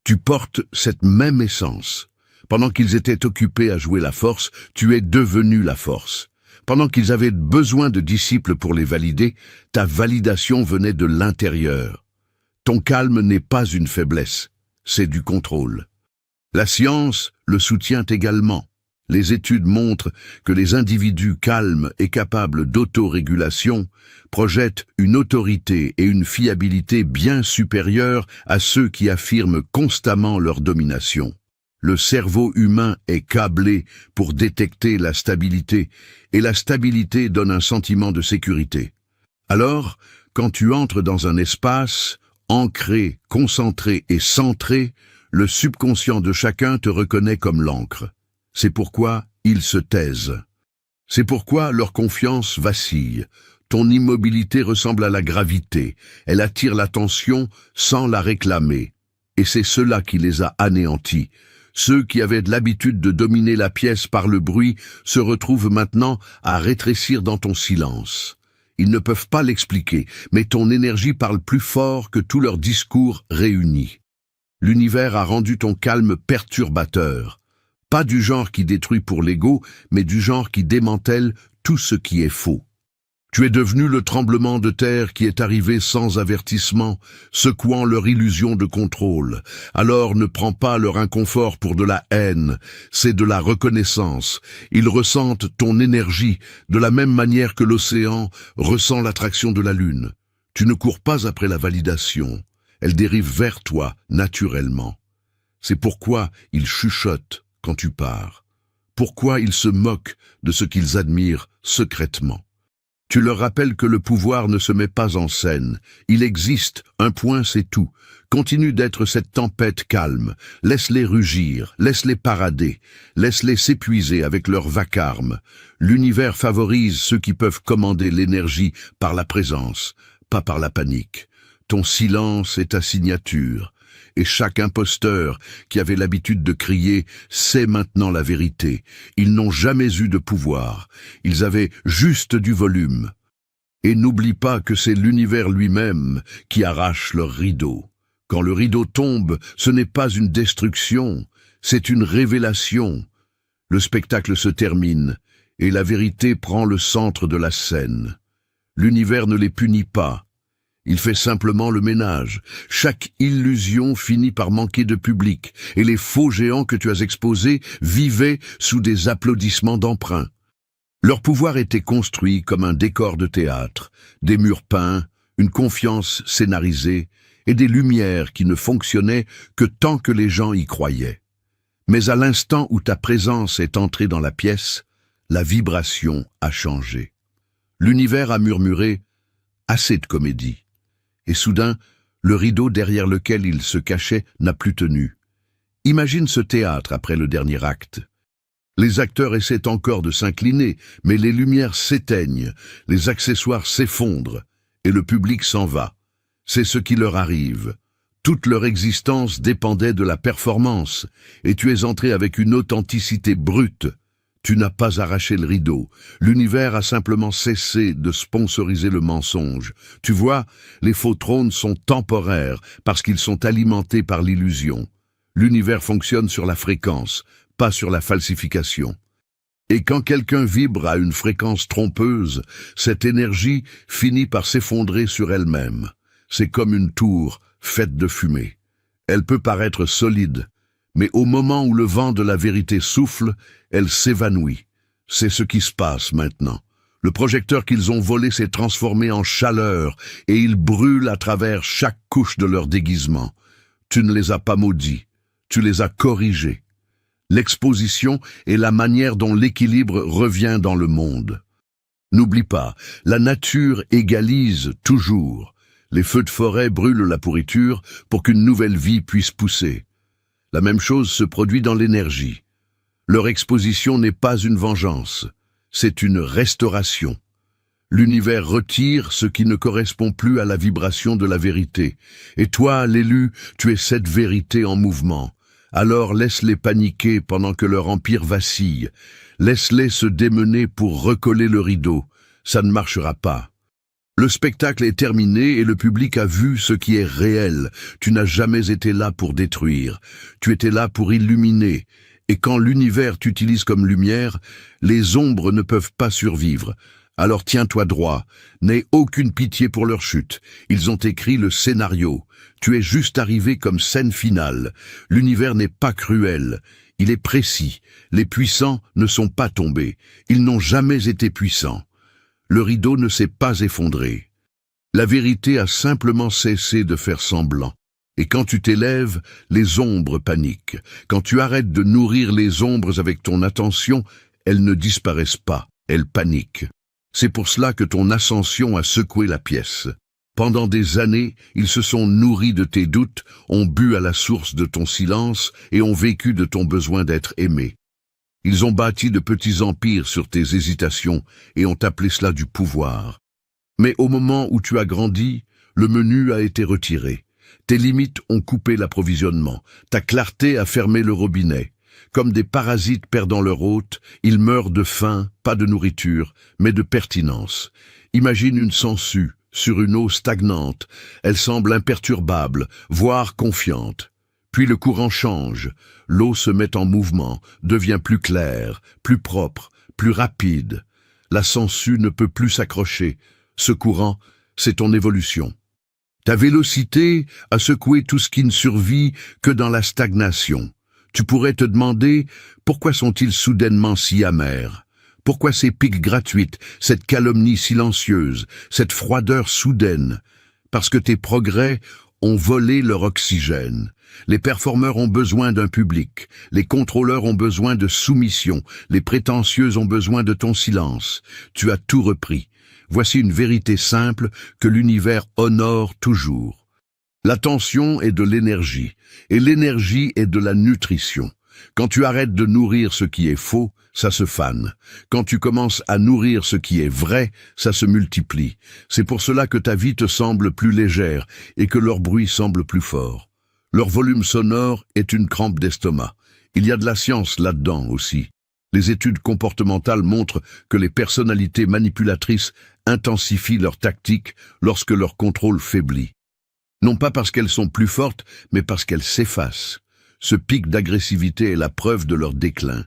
Tu portes cette même essence. Pendant qu'ils étaient occupés à jouer la force, tu es devenu la force. Pendant qu'ils avaient besoin de disciples pour les valider, ta validation venait de l'intérieur. Ton calme n'est pas une faiblesse, c'est du contrôle. La science le soutient également. Les études montrent que les individus calmes et capables d'autorégulation projettent une autorité et une fiabilité bien supérieures à ceux qui affirment constamment leur domination. Le cerveau humain est câblé pour détecter la stabilité, et la stabilité donne un sentiment de sécurité. Alors, quand tu entres dans un espace, ancré, concentré et centré, le subconscient de chacun te reconnaît comme l'encre. C'est pourquoi ils se taisent. C'est pourquoi leur confiance vacille. Ton immobilité ressemble à la gravité. Elle attire l'attention sans la réclamer. Et c'est cela qui les a anéantis. Ceux qui avaient l'habitude de dominer la pièce par le bruit se retrouvent maintenant à rétrécir dans ton silence. Ils ne peuvent pas l'expliquer, mais ton énergie parle plus fort que tous leurs discours réunis. L'univers a rendu ton calme perturbateur. Pas du genre qui détruit pour l'ego, mais du genre qui démantèle tout ce qui est faux. Tu es devenu le tremblement de terre qui est arrivé sans avertissement, secouant leur illusion de contrôle. Alors ne prends pas leur inconfort pour de la haine, c'est de la reconnaissance. Ils ressentent ton énergie de la même manière que l'océan ressent l'attraction de la lune. Tu ne cours pas après la validation, elle dérive vers toi naturellement. C'est pourquoi ils chuchotent quand tu pars. Pourquoi ils se moquent de ce qu'ils admirent secrètement. Tu leur rappelles que le pouvoir ne se met pas en scène. Il existe, un point c'est tout. Continue d'être cette tempête calme. Laisse-les rugir, laisse-les parader, laisse-les s'épuiser avec leur vacarme. L'univers favorise ceux qui peuvent commander l'énergie par la présence, pas par la panique. Ton silence est ta signature. Et chaque imposteur qui avait l'habitude de crier sait maintenant la vérité. Ils n'ont jamais eu de pouvoir. Ils avaient juste du volume. Et n'oublie pas que c'est l'univers lui-même qui arrache leur rideau. Quand le rideau tombe, ce n'est pas une destruction, c'est une révélation. Le spectacle se termine et la vérité prend le centre de la scène. L'univers ne les punit pas. Il fait simplement le ménage. Chaque illusion finit par manquer de public, et les faux géants que tu as exposés vivaient sous des applaudissements d'emprunt. Leur pouvoir était construit comme un décor de théâtre, des murs peints, une confiance scénarisée, et des lumières qui ne fonctionnaient que tant que les gens y croyaient. Mais à l'instant où ta présence est entrée dans la pièce, la vibration a changé. L'univers a murmuré « assez de comédie ». Et soudain, le rideau derrière lequel il se cachait n'a plus tenu. Imagine ce théâtre après le dernier acte. Les acteurs essaient encore de s'incliner, mais les lumières s'éteignent, les accessoires s'effondrent, et le public s'en va. C'est ce qui leur arrive. Toute leur existence dépendait de la performance, et tu es entré avec une authenticité brute. Tu n'as pas arraché le rideau. L'univers a simplement cessé de sponsoriser le mensonge. Tu vois, les faux trônes sont temporaires parce qu'ils sont alimentés par l'illusion. L'univers fonctionne sur la fréquence, pas sur la falsification. Et quand quelqu'un vibre à une fréquence trompeuse, cette énergie finit par s'effondrer sur elle-même. C'est comme une tour faite de fumée. Elle peut paraître solide, mais au moment où le vent de la vérité souffle, elle s'évanouit. C'est ce qui se passe maintenant. Le projecteur qu'ils ont volé s'est transformé en chaleur et il brûle à travers chaque couche de leur déguisement. Tu ne les as pas maudits, tu les as corrigés. L'exposition est la manière dont l'équilibre revient dans le monde. N'oublie pas, la nature égalise toujours. Les feux de forêt brûlent la pourriture pour qu'une nouvelle vie puisse pousser. La même chose se produit dans l'énergie. Leur exposition n'est pas une vengeance, c'est une restauration. L'univers retire ce qui ne correspond plus à la vibration de la vérité. Et toi, l'élu, tu es cette vérité en mouvement. Alors laisse-les paniquer pendant que leur empire vacille. Laisse-les se démener pour recoller le rideau. Ça ne marchera pas. Le spectacle est terminé et le public a vu ce qui est réel. Tu n'as jamais été là pour détruire. Tu étais là pour illuminer. Et quand l'univers t'utilise comme lumière, les ombres ne peuvent pas survivre. Alors tiens-toi droit. N'aie aucune pitié pour leur chute. Ils ont écrit le scénario. Tu es juste arrivé comme scène finale. L'univers n'est pas cruel. Il est précis. Les puissants ne sont pas tombés. Ils n'ont jamais été puissants. Le rideau ne s'est pas effondré. La vérité a simplement cessé de faire semblant. Et quand tu t'élèves, les ombres paniquent. Quand tu arrêtes de nourrir les ombres avec ton attention, elles ne disparaissent pas, elles paniquent. C'est pour cela que ton ascension a secoué la pièce. Pendant des années, ils se sont nourris de tes doutes, ont bu à la source de ton silence et ont vécu de ton besoin d'être aimé. Ils ont bâti de petits empires sur tes hésitations et ont appelé cela du pouvoir. Mais au moment où tu as grandi, le menu a été retiré. Tes limites ont coupé l'approvisionnement. Ta clarté a fermé le robinet. Comme des parasites perdant leur hôte, ils meurent de faim, pas de nourriture, mais de pertinence. Imagine une sangsue sur une eau stagnante. Elle semble imperturbable, voire confiante. Puis le courant change, l'eau se met en mouvement, devient plus claire, plus propre, plus rapide. La sangsue ne peut plus s'accrocher. Ce courant, c'est ton évolution. Ta vélocité a secoué tout ce qui ne survit que dans la stagnation. Tu pourrais te demander, pourquoi sont-ils soudainement si amers? Pourquoi ces piques gratuites, cette calomnie silencieuse, cette froideur soudaine? Parce que tes progrès ont volé leur oxygène. Les performeurs ont besoin d'un public, les contrôleurs ont besoin de soumission, les prétentieux ont besoin de ton silence. Tu as tout repris. Voici une vérité simple que l'univers honore toujours. L'attention est de l'énergie, et l'énergie est de la nutrition. Quand tu arrêtes de nourrir ce qui est faux, ça se fane. Quand tu commences à nourrir ce qui est vrai, ça se multiplie. C'est pour cela que ta vie te semble plus légère et que leur bruit semble plus fort. Leur volume sonore est une crampe d'estomac. Il y a de la science là-dedans aussi. Les études comportementales montrent que les personnalités manipulatrices intensifient leurs tactiques lorsque leur contrôle faiblit. Non pas parce qu'elles sont plus fortes, mais parce qu'elles s'effacent. Ce pic d'agressivité est la preuve de leur déclin.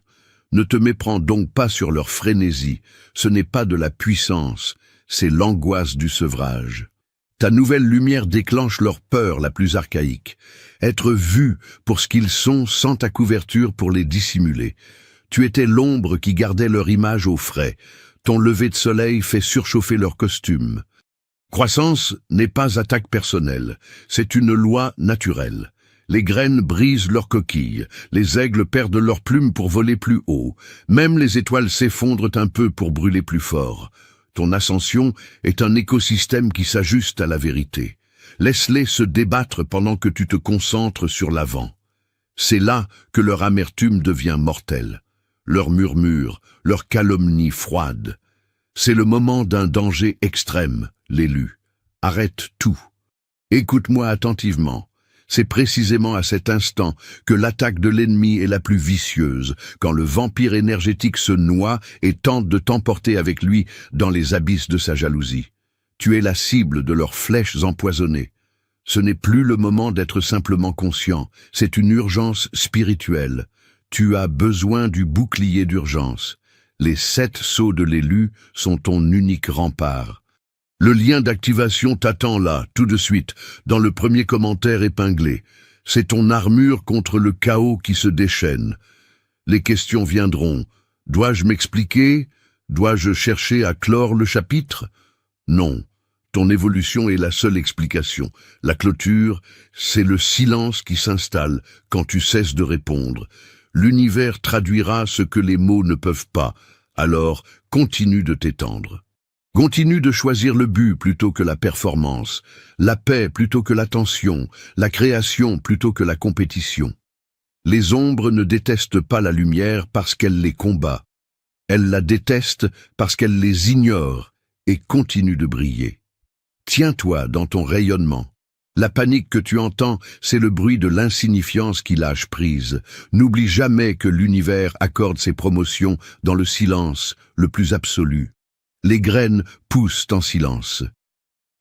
Ne te méprends donc pas sur leur frénésie. Ce n'est pas de la puissance, c'est l'angoisse du sevrage. Ta nouvelle lumière déclenche leur peur la plus archaïque. Être vu pour ce qu'ils sont sans ta couverture pour les dissimuler. Tu étais l'ombre qui gardait leur image au frais. Ton lever de soleil fait surchauffer leur costume. Croissance n'est pas attaque personnelle, c'est une loi naturelle. Les graines brisent leurs coquilles, les aigles perdent leurs plumes pour voler plus haut, même les étoiles s'effondrent un peu pour brûler plus fort. Ton ascension est un écosystème qui s'ajuste à la vérité. Laisse-les se débattre pendant que tu te concentres sur l'avant. C'est là que leur amertume devient mortelle. Leur murmure, leur calomnie froide. C'est le moment d'un danger extrême, l'élu. Arrête tout. Écoute-moi attentivement. C'est précisément à cet instant que l'attaque de l'ennemi est la plus vicieuse, quand le vampire énergétique se noie et tente de t'emporter avec lui dans les abysses de sa jalousie. Tu es la cible de leurs flèches empoisonnées. Ce n'est plus le moment d'être simplement conscient, c'est une urgence spirituelle. Tu as besoin du bouclier d'urgence. Les 7 sceaux de l'élu sont ton unique rempart. Le lien d'activation t'attend là, tout de suite, dans le premier commentaire épinglé. C'est ton armure contre le chaos qui se déchaîne. Les questions viendront. Dois-je m'expliquer? Dois-je chercher à clore le chapitre? Non. Ton évolution est la seule explication. La clôture, c'est le silence qui s'installe quand tu cesses de répondre. L'univers traduira ce que les mots ne peuvent pas. Alors, continue de t'étendre. Continue de choisir le but plutôt que la performance, la paix plutôt que la tension, la création plutôt que la compétition. Les ombres ne détestent pas la lumière parce qu'elle les combat. Elles la détestent parce qu'elle les ignore et continue de briller. Tiens-toi dans ton rayonnement. La panique que tu entends, c'est le bruit de l'insignifiance qui lâche prise. N'oublie jamais que l'univers accorde ses promotions dans le silence le plus absolu. Les graines poussent en silence.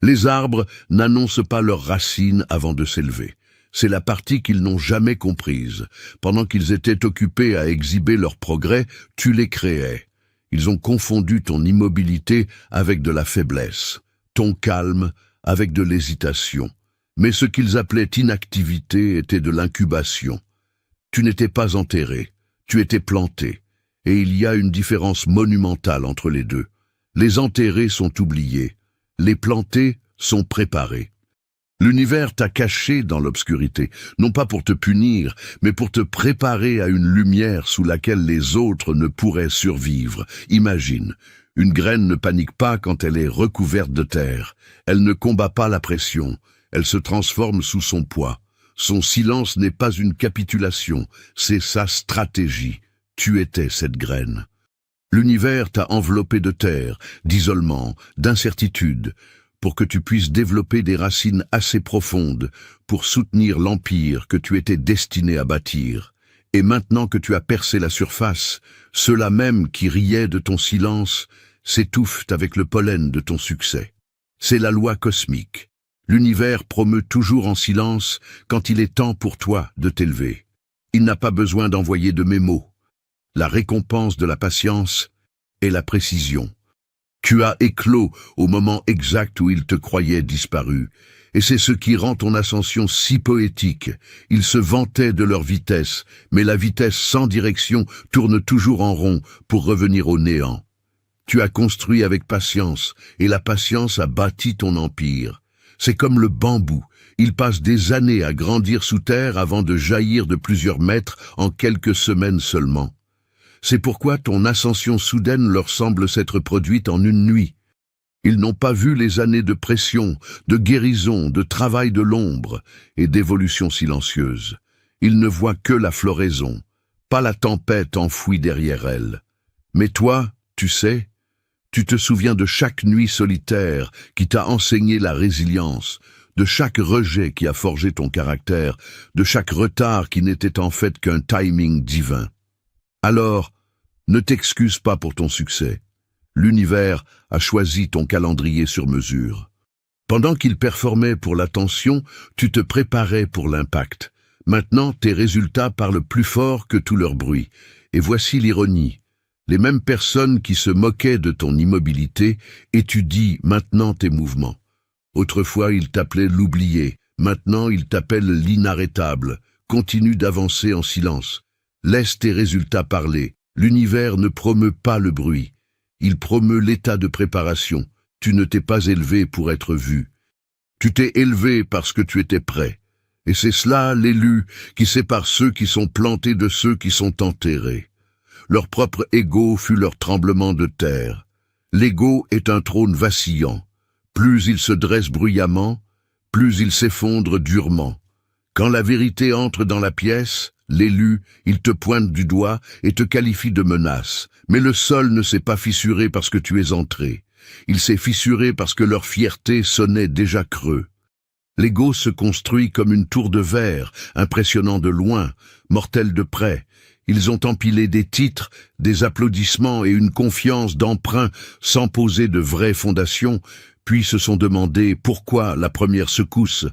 Les arbres n'annoncent pas leurs racines avant de s'élever. C'est la partie qu'ils n'ont jamais comprise. Pendant qu'ils étaient occupés à exhiber leur progrès, tu les créais. Ils ont confondu ton immobilité avec de la faiblesse, ton calme avec de l'hésitation. Mais ce qu'ils appelaient inactivité était de l'incubation. Tu n'étais pas enterré, tu étais planté. Et il y a une différence monumentale entre les deux. Les enterrés sont oubliés, les plantés sont préparés. L'univers t'a caché dans l'obscurité, non pas pour te punir, mais pour te préparer à une lumière sous laquelle les autres ne pourraient survivre. Imagine, une graine ne panique pas quand elle est recouverte de terre. Elle ne combat pas la pression. Elle se transforme sous son poids. Son silence n'est pas une capitulation, c'est sa stratégie. Tu étais cette graine. L'univers t'a enveloppé de terre, d'isolement, d'incertitude, pour que tu puisses développer des racines assez profondes pour soutenir l'empire que tu étais destiné à bâtir. Et maintenant que tu as percé la surface, ceux-là même qui riaient de ton silence s'étouffent avec le pollen de ton succès. C'est la loi cosmique. L'univers promeut toujours en silence quand il est temps pour toi de t'élever. Il n'a pas besoin d'envoyer de mémos. La récompense de la patience est la précision. Tu as éclos au moment exact où il te croyait disparu, et c'est ce qui rend ton ascension si poétique. Ils se vantaient de leur vitesse, mais la vitesse sans direction tourne toujours en rond pour revenir au néant. Tu as construit avec patience, et la patience a bâti ton empire. C'est comme le bambou, il passe des années à grandir sous terre avant de jaillir de plusieurs mètres en quelques semaines seulement. C'est pourquoi ton ascension soudaine leur semble s'être produite en une nuit. Ils n'ont pas vu les années de pression, de guérison, de travail de l'ombre et d'évolution silencieuse. Ils ne voient que la floraison, pas la tempête enfouie derrière elle. Mais toi, tu sais, tu te souviens de chaque nuit solitaire qui t'a enseigné la résilience, de chaque rejet qui a forgé ton caractère, de chaque retard qui n'était en fait qu'un timing divin. Alors, ne t'excuse pas pour ton succès. L'univers a choisi ton calendrier sur mesure. Pendant qu'il performait pour l'attention, tu te préparais pour l'impact. Maintenant, tes résultats parlent plus fort que tout leur bruit. Et voici l'ironie. Les mêmes personnes qui se moquaient de ton immobilité étudient maintenant tes mouvements. Autrefois, ils t'appelaient l'oublié. Maintenant, ils t'appellent l'inarrêtable. Continue d'avancer en silence. Laisse tes résultats parler. L'univers ne promeut pas le bruit. Il promeut l'état de préparation. Tu ne t'es pas élevé pour être vu. Tu t'es élevé parce que tu étais prêt. Et c'est cela, l'élu, qui sépare ceux qui sont plantés de ceux qui sont enterrés. Leur propre ego fut leur tremblement de terre. L'ego est un trône vacillant. Plus il se dresse bruyamment, plus il s'effondre durement. Quand la vérité entre dans la pièce, l'élu, il te pointe du doigt et te qualifie de menace. Mais le sol ne s'est pas fissuré parce que tu es entré. Il s'est fissuré parce que leur fierté sonnait déjà creux. L'ego se construit comme une tour de verre, impressionnant de loin, mortel de près. Ils ont empilé des titres, des applaudissements et une confiance d'emprunt sans poser de vraies fondations, puis se sont demandé pourquoi la première secousse,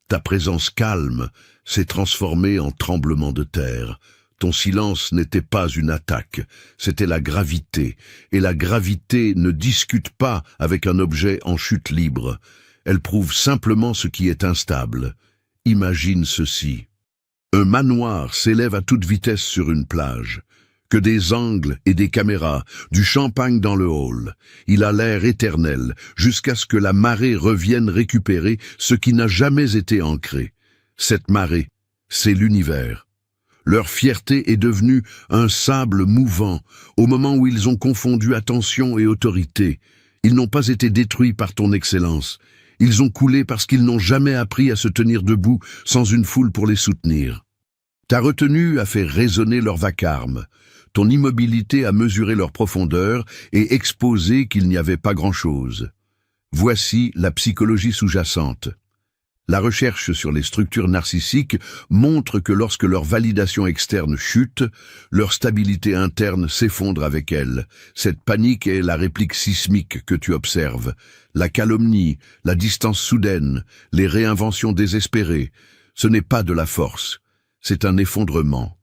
ta présence calme, s'est transformée en tremblement de terre. Ton silence n'était pas une attaque, c'était la gravité, et la gravité ne discute pas avec un objet en chute libre. Elle prouve simplement ce qui est instable. Imagine ceci. Un manoir s'élève à toute vitesse sur une plage. Que des angles et des caméras, du champagne dans le hall. Il a l'air éternel, jusqu'à ce que la marée revienne récupérer ce qui n'a jamais été ancré. Cette marée, c'est l'univers. Leur fierté est devenue un sable mouvant, au moment où ils ont confondu attention et autorité. Ils n'ont pas été détruits par ton excellence. Ils ont coulé parce qu'ils n'ont jamais appris à se tenir debout sans une foule pour les soutenir. Ta retenue a fait résonner leur vacarme. ton immobilité a mesuré leur profondeur et exposé qu'il n'y avait pas grand-chose. Voici la psychologie sous-jacente. La recherche sur les structures narcissiques montre que lorsque leur validation externe chute, leur stabilité interne s'effondre avec elle. Cette panique est la réplique sismique que tu observes. La calomnie, la distance soudaine, les réinventions désespérées, ce n'est pas de la force, c'est un effondrement.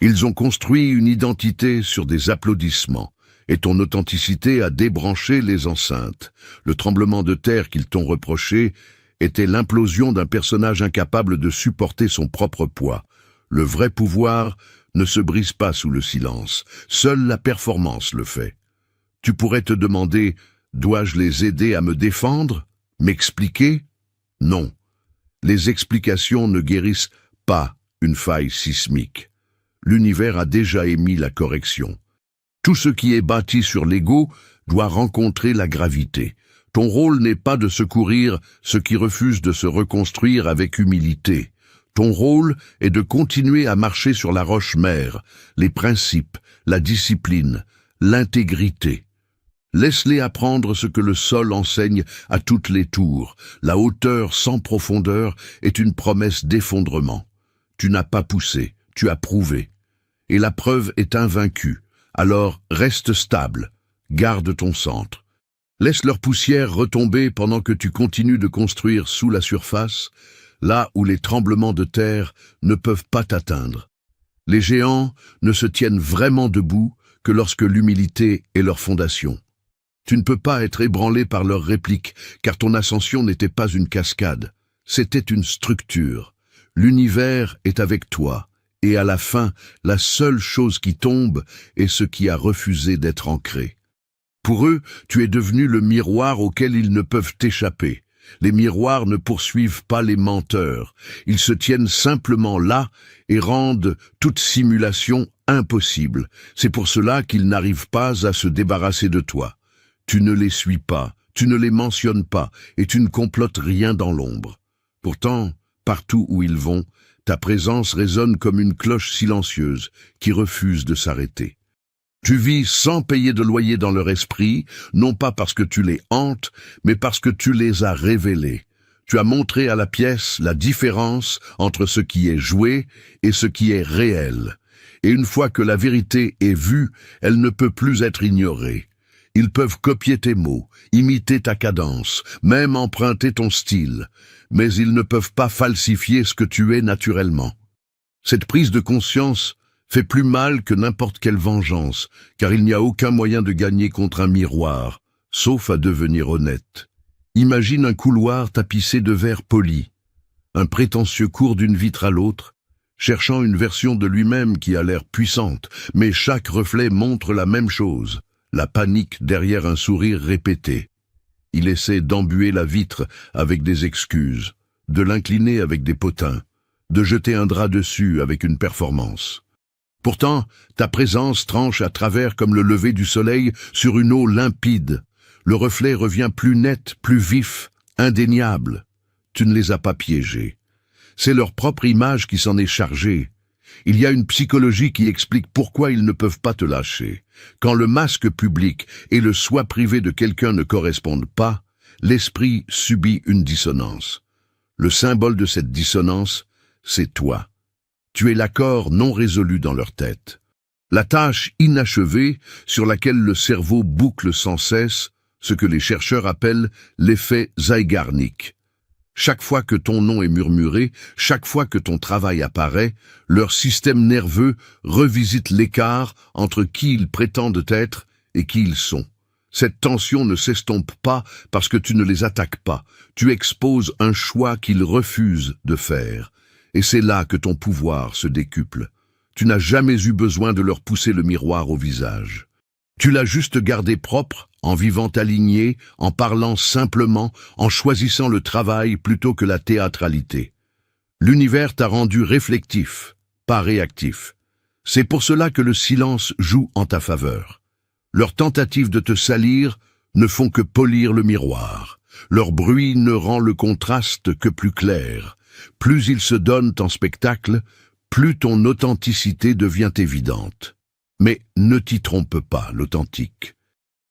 Ils ont construit une identité sur des applaudissements, et ton authenticité a débranché les enceintes. Le tremblement de terre qu'ils t'ont reproché était l'implosion d'un personnage incapable de supporter son propre poids. Le vrai pouvoir ne se brise pas sous le silence, seule la performance le fait. Tu pourrais te demander, dois-je les aider à me défendre? M'expliquer? Non. Les explications ne guérissent pas une faille sismique. L'univers a déjà émis la correction. Tout ce qui est bâti sur l'ego doit rencontrer la gravité. Ton rôle n'est pas de secourir ceux qui refusent de se reconstruire avec humilité. Ton rôle est de continuer à marcher sur la roche-mère, les principes, la discipline, l'intégrité. Laisse-les apprendre ce que le sol enseigne à toutes les tours. La hauteur sans profondeur est une promesse d'effondrement. Tu n'as pas poussé, tu as prouvé. Et la preuve est invaincue. Alors reste stable, garde ton centre. Laisse leur poussière retomber pendant que tu continues de construire sous la surface, là où les tremblements de terre ne peuvent pas t'atteindre. Les géants ne se tiennent vraiment debout que lorsque l'humilité est leur fondation. Tu ne peux pas être ébranlé par leurs répliques, car ton ascension n'était pas une cascade, c'était une structure. L'univers est avec toi, et à la fin, la seule chose qui tombe est ce qui a refusé d'être ancré. Pour eux, tu es devenu le miroir auquel ils ne peuvent échapper. Les miroirs ne poursuivent pas les menteurs. Ils se tiennent simplement là et rendent toute simulation impossible. C'est pour cela qu'ils n'arrivent pas à se débarrasser de toi. Tu ne les suis pas, tu ne les mentionnes pas, et tu ne complotes rien dans l'ombre. Pourtant, partout où ils vont, ta présence résonne comme une cloche silencieuse qui refuse de s'arrêter. Tu vis sans payer de loyer dans leur esprit, non pas parce que tu les hantes, mais parce que tu les as révélés. Tu as montré à la pièce la différence entre ce qui est joué et ce qui est réel. Et une fois que la vérité est vue, elle ne peut plus être ignorée. Ils peuvent copier tes mots, imiter ta cadence, même emprunter ton style, mais ils ne peuvent pas falsifier ce que tu es naturellement. Cette prise de conscience fait plus mal que n'importe quelle vengeance, car il n'y a aucun moyen de gagner contre un miroir, sauf à devenir honnête. Imagine un couloir tapissé de verre poli. Un prétentieux court d'une vitre à l'autre, cherchant une version de lui-même qui a l'air puissante, mais chaque reflet montre la même chose, la panique derrière un sourire répété. Il essaie d'embuer la vitre avec des excuses, de l'incliner avec des potins, de jeter un drap dessus avec une performance. Pourtant, ta présence tranche à travers comme le lever du soleil sur une eau limpide. Le reflet revient plus net, plus vif, indéniable. Tu ne les as pas piégés. C'est leur propre image qui s'en est chargée. Il y a une psychologie qui explique pourquoi ils ne peuvent pas te lâcher. Quand le masque public et le soi privé de quelqu'un ne correspondent pas, l'esprit subit une dissonance. Le symbole de cette dissonance, c'est toi. Tu es l'accord non résolu dans leur tête. La tâche inachevée sur laquelle le cerveau boucle sans cesse, ce que les chercheurs appellent l'effet Zeigarnik. Chaque fois que ton nom est murmuré, chaque fois que ton travail apparaît, leur système nerveux revisite l'écart entre qui ils prétendent être et qui ils sont. Cette tension ne s'estompe pas parce que tu ne les attaques pas. Tu exposes un choix qu'ils refusent de faire. Et c'est là que ton pouvoir se décuple. Tu n'as jamais eu besoin de leur pousser le miroir au visage. Tu l'as juste gardé propre, en vivant aligné, en parlant simplement, en choisissant le travail plutôt que la théâtralité. L'univers t'a rendu réflectif, pas réactif. C'est pour cela que le silence joue en ta faveur. Leurs tentatives de te salir ne font que polir le miroir. Leur bruit ne rend le contraste que plus clair. Plus ils se donnent en spectacle, plus ton authenticité devient évidente. Mais ne t'y trompe pas, l'authentique.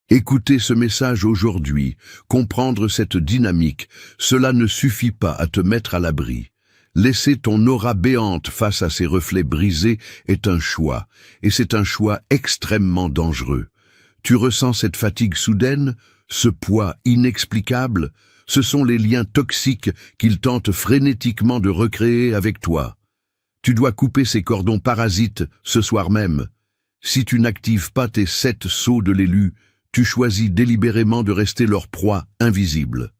Écouter ce message aujourd'hui, comprendre cette dynamique, cela ne suffit pas à te mettre à l'abri. Laisser ton aura béante face à ces reflets brisés est un choix, et c'est un choix extrêmement dangereux. Tu ressens cette fatigue soudaine, ce poids inexplicable, ce sont les liens toxiques qu'il tente frénétiquement de recréer avec toi. Tu dois couper ces cordons parasites ce soir même. Si tu n'actives pas tes 7 sceaux de l'élu, tu choisis délibérément de rester leur proie invisible.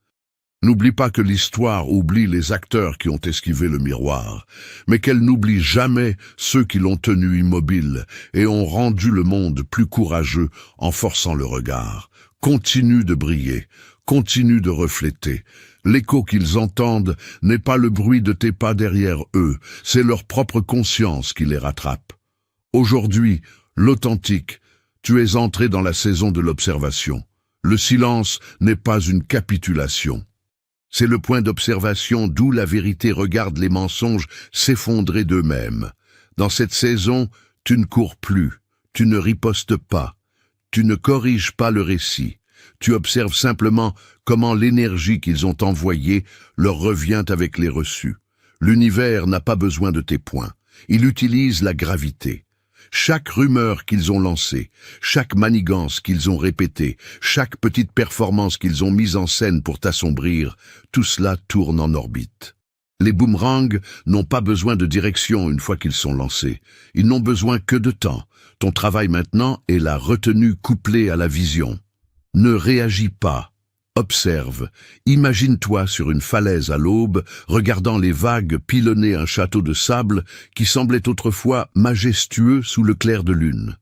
N'oublie pas que l'histoire oublie les acteurs qui ont esquivé le miroir, mais qu'elle n'oublie jamais ceux qui l'ont tenu immobile et ont rendu le monde plus courageux en forçant le regard. Continue de briller, continue de refléter. L'écho qu'ils entendent n'est pas le bruit de tes pas derrière eux, c'est leur propre conscience qui les rattrape. Aujourd'hui, l'authentique, tu es entré dans la saison de l'observation. Le silence n'est pas une capitulation. C'est le point d'observation d'où la vérité regarde les mensonges s'effondrer d'eux-mêmes. Dans cette saison, tu ne cours plus, tu ne ripostes pas, tu ne corriges pas le récit. Tu observes simplement comment l'énergie qu'ils ont envoyée leur revient avec les reçus. L'univers n'a pas besoin de tes points, il utilise la gravité. Chaque rumeur qu'ils ont lancée, chaque manigance qu'ils ont répétée, chaque petite performance qu'ils ont mise en scène pour t'assombrir, tout cela tourne en orbite. Les boomerangs n'ont pas besoin de direction une fois qu'ils sont lancés. Ils n'ont besoin que de temps. Ton travail maintenant est la retenue couplée à la vision. Ne réagis pas. Observe, imagine-toi sur une falaise à l'aube, regardant les vagues pilonner un château de sable qui semblait autrefois majestueux sous le clair de lune.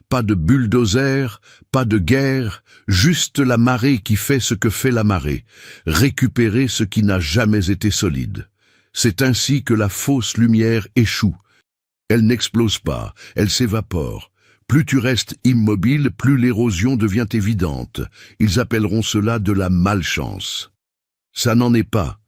Pas de bulldozer, pas de guerre, juste la marée qui fait ce que fait la marée, récupérer ce qui n'a jamais été solide. C'est ainsi que la fausse lumière échoue. Elle n'explose pas, elle s'évapore. Plus tu restes immobile, plus l'érosion devient évidente. Ils appelleront cela de la malchance. Ça n'en est pas.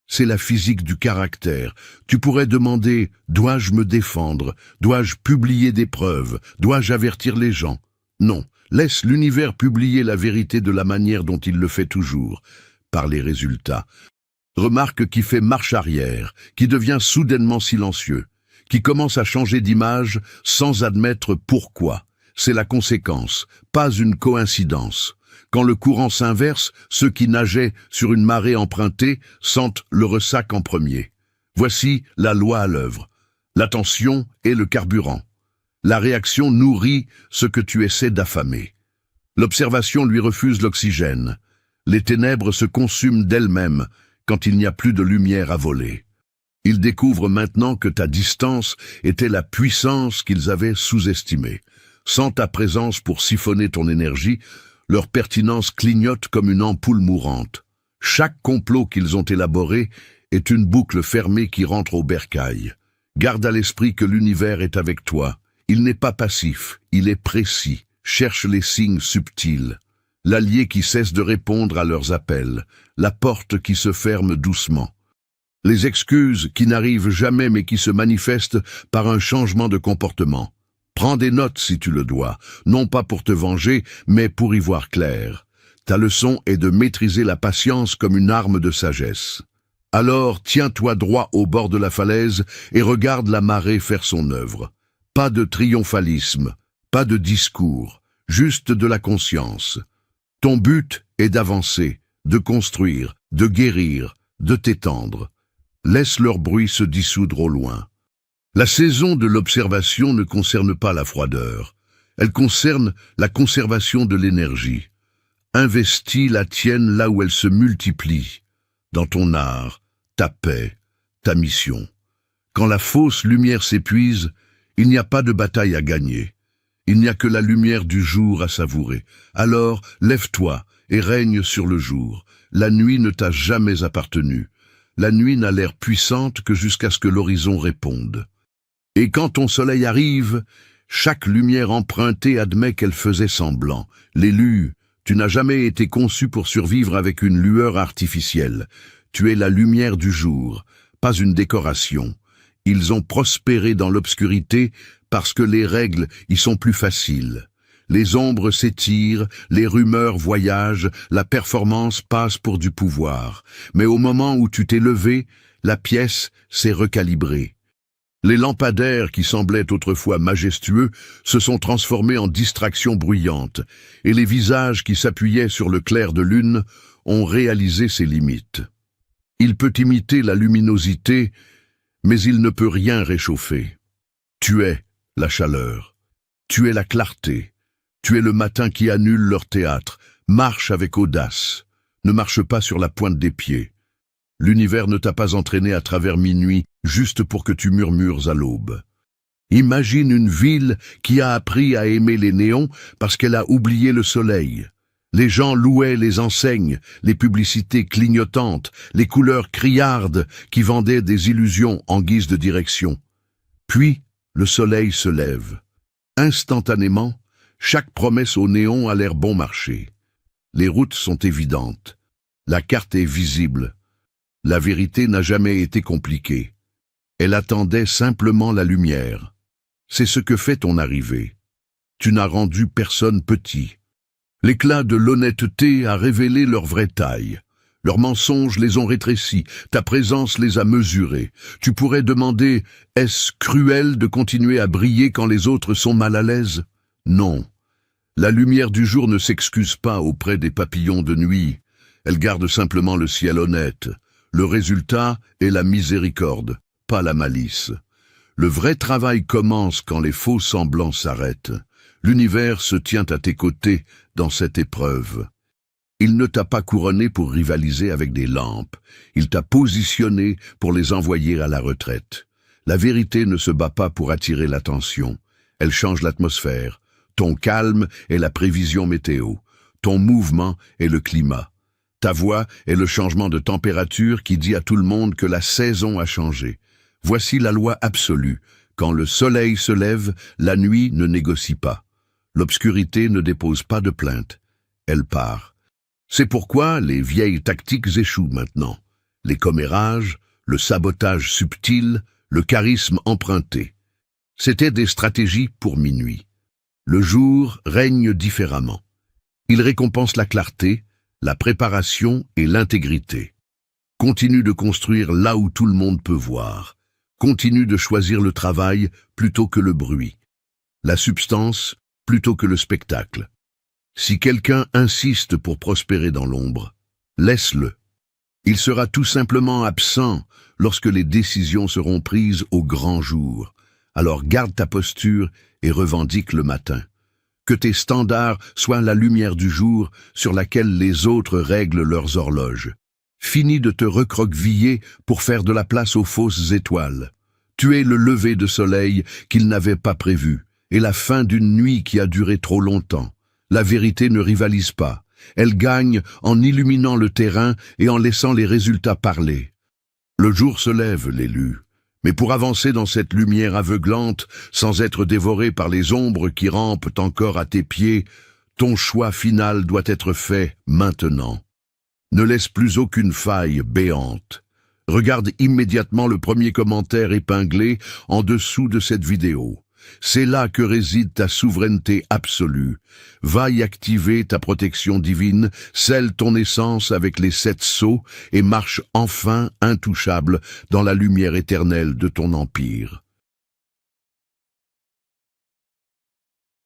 C'est la physique du caractère. Tu pourrais demander, dois-je me défendre? Dois-je publier des preuves? Dois-je avertir les gens? Non, laisse l'univers publier la vérité de la manière dont il le fait toujours, par les résultats. Remarque qui fait marche arrière, qui devient soudainement silencieux, qui commence à changer d'image sans admettre pourquoi. C'est la conséquence, pas une coïncidence. Quand le courant s'inverse, ceux qui nageaient sur une marée empruntée sentent le ressac en premier. Voici la loi à l'œuvre. L'attention est le carburant. La réaction nourrit ce que tu essaies d'affamer. L'observation lui refuse l'oxygène. Les ténèbres se consument d'elles-mêmes quand il n'y a plus de lumière à voler. Ils découvrent maintenant que ta distance était la puissance qu'ils avaient sous-estimée. Sans ta présence pour siphonner ton énergie, leur pertinence clignote comme une ampoule mourante. Chaque complot qu'ils ont élaboré est une boucle fermée qui rentre au bercail. Garde à l'esprit que l'univers est avec toi. Il n'est pas passif, il est précis. Cherche les signes subtils. L'allié qui cesse de répondre à leurs appels. La porte qui se ferme doucement. Les excuses qui n'arrivent jamais mais qui se manifestent par un changement de comportement. Prends des notes si tu le dois, non pas pour te venger, mais pour y voir clair. Ta leçon est de maîtriser la patience comme une arme de sagesse. Alors tiens-toi droit au bord de la falaise et regarde la marée faire son œuvre. Pas de triomphalisme, pas de discours, juste de la conscience. Ton but est d'avancer, de construire, de guérir, de t'étendre. Laisse leur bruit se dissoudre au loin. La saison de l'observation ne concerne pas la froideur. Elle concerne la conservation de l'énergie. Investis la tienne là où elle se multiplie, dans ton art, ta paix, ta mission. Quand la fausse lumière s'épuise, il n'y a pas de bataille à gagner. Il n'y a que la lumière du jour à savourer. Alors, lève-toi et règne sur le jour. La nuit ne t'a jamais appartenu. La nuit n'a l'air puissante que jusqu'à ce que l'horizon réponde. Et quand ton soleil arrive, chaque lumière empruntée admet qu'elle faisait semblant. L'élu, tu n'as jamais été conçu pour survivre avec une lueur artificielle. Tu es la lumière du jour, pas une décoration. Ils ont prospéré dans l'obscurité parce que les règles y sont plus faciles. Les ombres s'étirent, les rumeurs voyagent, la performance passe pour du pouvoir. Mais au moment où tu t'es levé, la pièce s'est recalibrée. Les lampadaires qui semblaient autrefois majestueux se sont transformés en distractions bruyantes, et les visages qui s'appuyaient sur le clair de lune ont réalisé ses limites. Il peut imiter la luminosité, mais il ne peut rien réchauffer. Tu es la chaleur, tu es la clarté, tu es le matin qui annule leur théâtre. Marche avec audace, ne marche pas sur la pointe des pieds. L'univers ne t'a pas entraîné à travers minuit juste pour que tu murmures à l'aube. Imagine une ville qui a appris à aimer les néons parce qu'elle a oublié le soleil. Les gens louaient les enseignes, les publicités clignotantes, les couleurs criardes qui vendaient des illusions en guise de direction. Puis, le soleil se lève. Instantanément, chaque promesse au néon a l'air bon marché. Les routes sont évidentes. La carte est visible. La vérité n'a jamais été compliquée. Elle attendait simplement la lumière. C'est ce que fait ton arrivée. Tu n'as rendu personne petit. L'éclat de l'honnêteté a révélé leur vraie taille. Leurs mensonges les ont rétrécis, ta présence les a mesurés. Tu pourrais demander, est-ce cruel de continuer à briller quand les autres sont mal à l'aise? Non. La lumière du jour ne s'excuse pas auprès des papillons de nuit. Elle garde simplement le ciel honnête. Le résultat est la miséricorde, pas la malice. Le vrai travail commence quand les faux semblants s'arrêtent. L'univers se tient à tes côtés dans cette épreuve. Il ne t'a pas couronné pour rivaliser avec des lampes. Il t'a positionné pour les envoyer à la retraite. La vérité ne se bat pas pour attirer l'attention. Elle change l'atmosphère. Ton calme est la prévision météo. Ton mouvement est le climat. Ta voix est le changement de température qui dit à tout le monde que la saison a changé. Voici la loi absolue. Quand le soleil se lève, la nuit ne négocie pas. L'obscurité ne dépose pas de plainte. Elle part. C'est pourquoi les vieilles tactiques échouent maintenant. Les commérages, le sabotage subtil, le charisme emprunté. C'étaient des stratégies pour minuit. Le jour règne différemment. Il récompense la clarté, la préparation et l'intégrité. Continue de construire là où tout le monde peut voir. Continue de choisir le travail plutôt que le bruit. La substance plutôt que le spectacle. Si quelqu'un insiste pour prospérer dans l'ombre, laisse-le. Il sera tout simplement absent lorsque les décisions seront prises au grand jour. Alors garde ta posture et revendique le matin. Que tes standards soient la lumière du jour sur laquelle les autres règlent leurs horloges. Finis de te recroqueviller pour faire de la place aux fausses étoiles. Tu es le lever de soleil qu'ils n'avaient pas prévu, et la fin d'une nuit qui a duré trop longtemps. La vérité ne rivalise pas. Elle gagne en illuminant le terrain et en laissant les résultats parler. Le jour se lève, l'élu. Mais pour avancer dans cette lumière aveuglante, sans être dévoré par les ombres qui rampent encore à tes pieds, ton choix final doit être fait maintenant. Ne laisse plus aucune faille béante. Regarde immédiatement le premier commentaire épinglé en dessous de cette vidéo. C'est là que réside ta souveraineté absolue. Va y activer ta protection divine, scelle ton essence avec les 7 sceaux et marche enfin intouchable dans la lumière éternelle de ton empire.